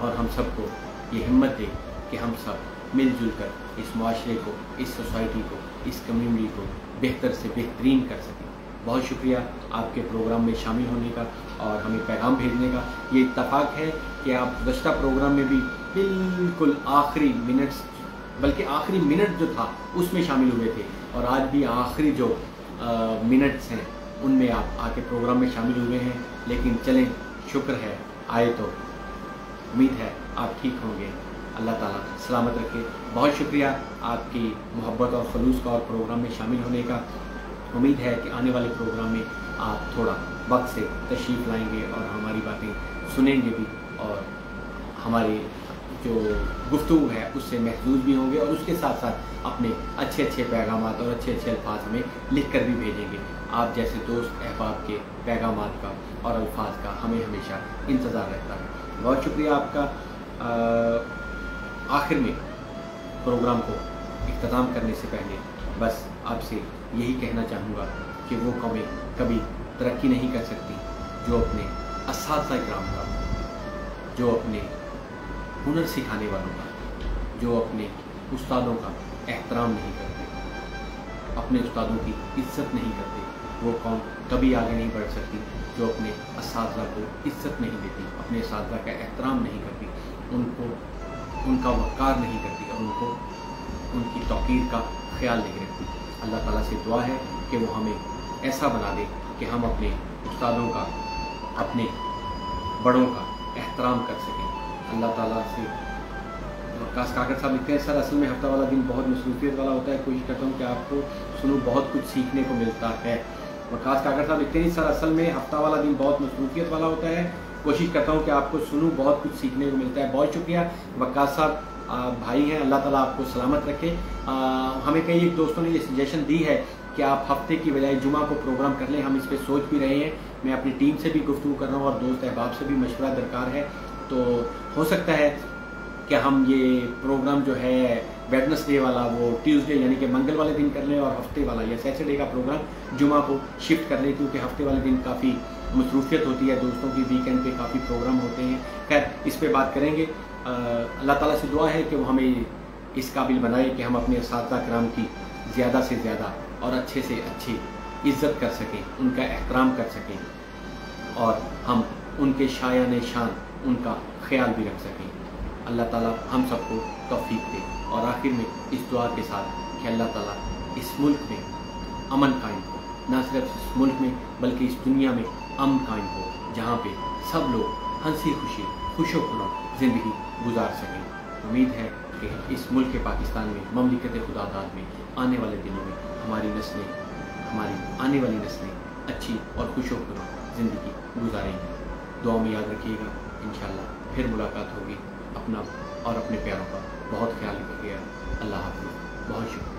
और हम सबको ये हिम्मत दे कि हम सब मिलजुल कर इस माशरे को, इस सोसाइटी को, इस कम्युनिटी को बेहतर से बेहतरीन कर सकें। बहुत शुक्रिया आपके प्रोग्राम में शामिल होने का और हमें पैगाम भेजने का। ये इत्तफाक है कि आप गुज़श्ता प्रोग्राम में भी बिल्कुल आखिरी मिनट्स, बल्कि आखिरी मिनट जो था उसमें शामिल हुए थे और आज भी आखिरी जो मिनट्स हैं उनमें आप आके प्रोग्राम में शामिल हुए हैं। लेकिन चलें, शुक्र है आए तो। उम्मीद है आप ठीक होंगे। अल्लाह ताला सलामत रखे। बहुत शुक्रिया आपकी मोहब्बत और खलूस का और प्रोग्राम में शामिल होने का। उम्मीद है कि आने वाले प्रोग्राम में आप थोड़ा वक्त से तशरीफ़ लाएंगे और हमारी बातें सुनेंगे भी और हमारी जो गुफ्तगू है उससे महसूस भी होंगे और उसके साथ साथ अपने अच्छे अच्छे पैगामात और अच्छे अच्छे अल्फाज हमें लिख कर भी भेजेंगे। आप जैसे दोस्त अहबाब के पैगामात का और अल्फाज का हमें हमेशा इंतज़ार रहता है। बहुत शुक्रिया आपका। आखिर में प्रोग्राम को इख्तिताम करने से पहले बस आपसे यही कहना चाहूँगा कि वो कौमें कभी तरक्की नहीं कर सकती जो अपने असातिज़ा किराम का, जो अपने हुनर सिखाने वालों का, जो अपने उस्तादों का एहतराम नहीं करते, अपने उस्तादों की इज्जत नहीं करते, वो कौम कभी आगे नहीं बढ़ सकती जो अपने असातिज़ा को इज़्ज़त नहीं देती, अपने असातिज़ा का एहतराम नहीं करती, उनका वक़ार नहीं करती और उनको उनकी तौक़ीर का ख्याल नहीं रखती। अल्लाह ताला से दुआ है कि वो हमें ऐसा बना दे कि हम अपने उस्तादों का, अपने बड़ों का एहतराम कर सकें। अल्लाह ताला से वक्कास काकर साहब लिखते हैं, सर असल में हफ्ता वाला दिन बहुत मसरूफियत वाला होता है, कोशिश करता हूँ कि आपको सुनूँ, बहुत कुछ सीखने को मिलता है। वक्कास काकर साहब लिखते हैं, सर असल में हफ्ता वाला दिन बहुत मसरूफियत वाला होता है, कोशिश करता हूँ कि आपको सुनूँ, बहुत कुछ सीखने को मिलता है। बहुत शुक्रिया वक्कास साहब, भाई हैं, अल्लाह ताला आपको सलामत रखे। हमें कई एक दोस्तों ने ये सजेशन दी है कि आप हफ्ते की बजाय जुमा को प्रोग्राम कर लें, हम इस पर सोच भी रहे हैं। मैं अपनी टीम से भी गुफ्तगू कर रहा हूँ और दोस्त अहबाब से भी मशवरा दरकार है। तो हो सकता है कि हम ये प्रोग्राम जो है वेडनेसडे वाला वो ट्यूसडे यानी कि मंगल वाले दिन कर लें और हफ्ते वाला या सैटरडे का प्रोग्राम जुमा को शिफ्ट कर लें, क्योंकि हफ्ते वाले दिन काफ़ी मसरूफियत होती है दोस्तों की, वीकेंड पे काफ़ी प्रोग्राम होते हैं। खैर इस पे बात करेंगे। अल्लाह ताला से दुआ है कि वो हमें इस काबिल बनाए कि हम अपने असातिज़ा किराम की ज़्यादा से ज़्यादा और अच्छे से अच्छी इज़्ज़त कर सकें, उनका एहतराम कर सकें और हम उनके शायान शान उनका ख्याल भी रख सकें। अल्लाह ताला हम सबको तौफीक दे। और आखिर में इस दुआ के साथ कि अल्लाह ताला इस मुल्क में अमन कायम हो, न सिर्फ इस मुल्क में बल्कि इस दुनिया में अमन कायम हो, जहाँ पे सब लोग हंसी खुशी खुशो खुनम ज़िंदगी गुजार सकें। उम्मीद है कि इस मुल्क के पाकिस्तान में, ममलिकत खुदादाद में आने वाले दिनों में हमारी आने वाली नस्लें अच्छी और खुशो खुनम ज़िंदगी गुजारेंगी। दुआ में याद रखिएगा, इंशाअल्लाह फिर मुलाकात होगी। अपना और अपने प्यारों का बहुत ख्याल रखिएगा। अल्लाह हाफ़िज़। बहुत शुक्रिया।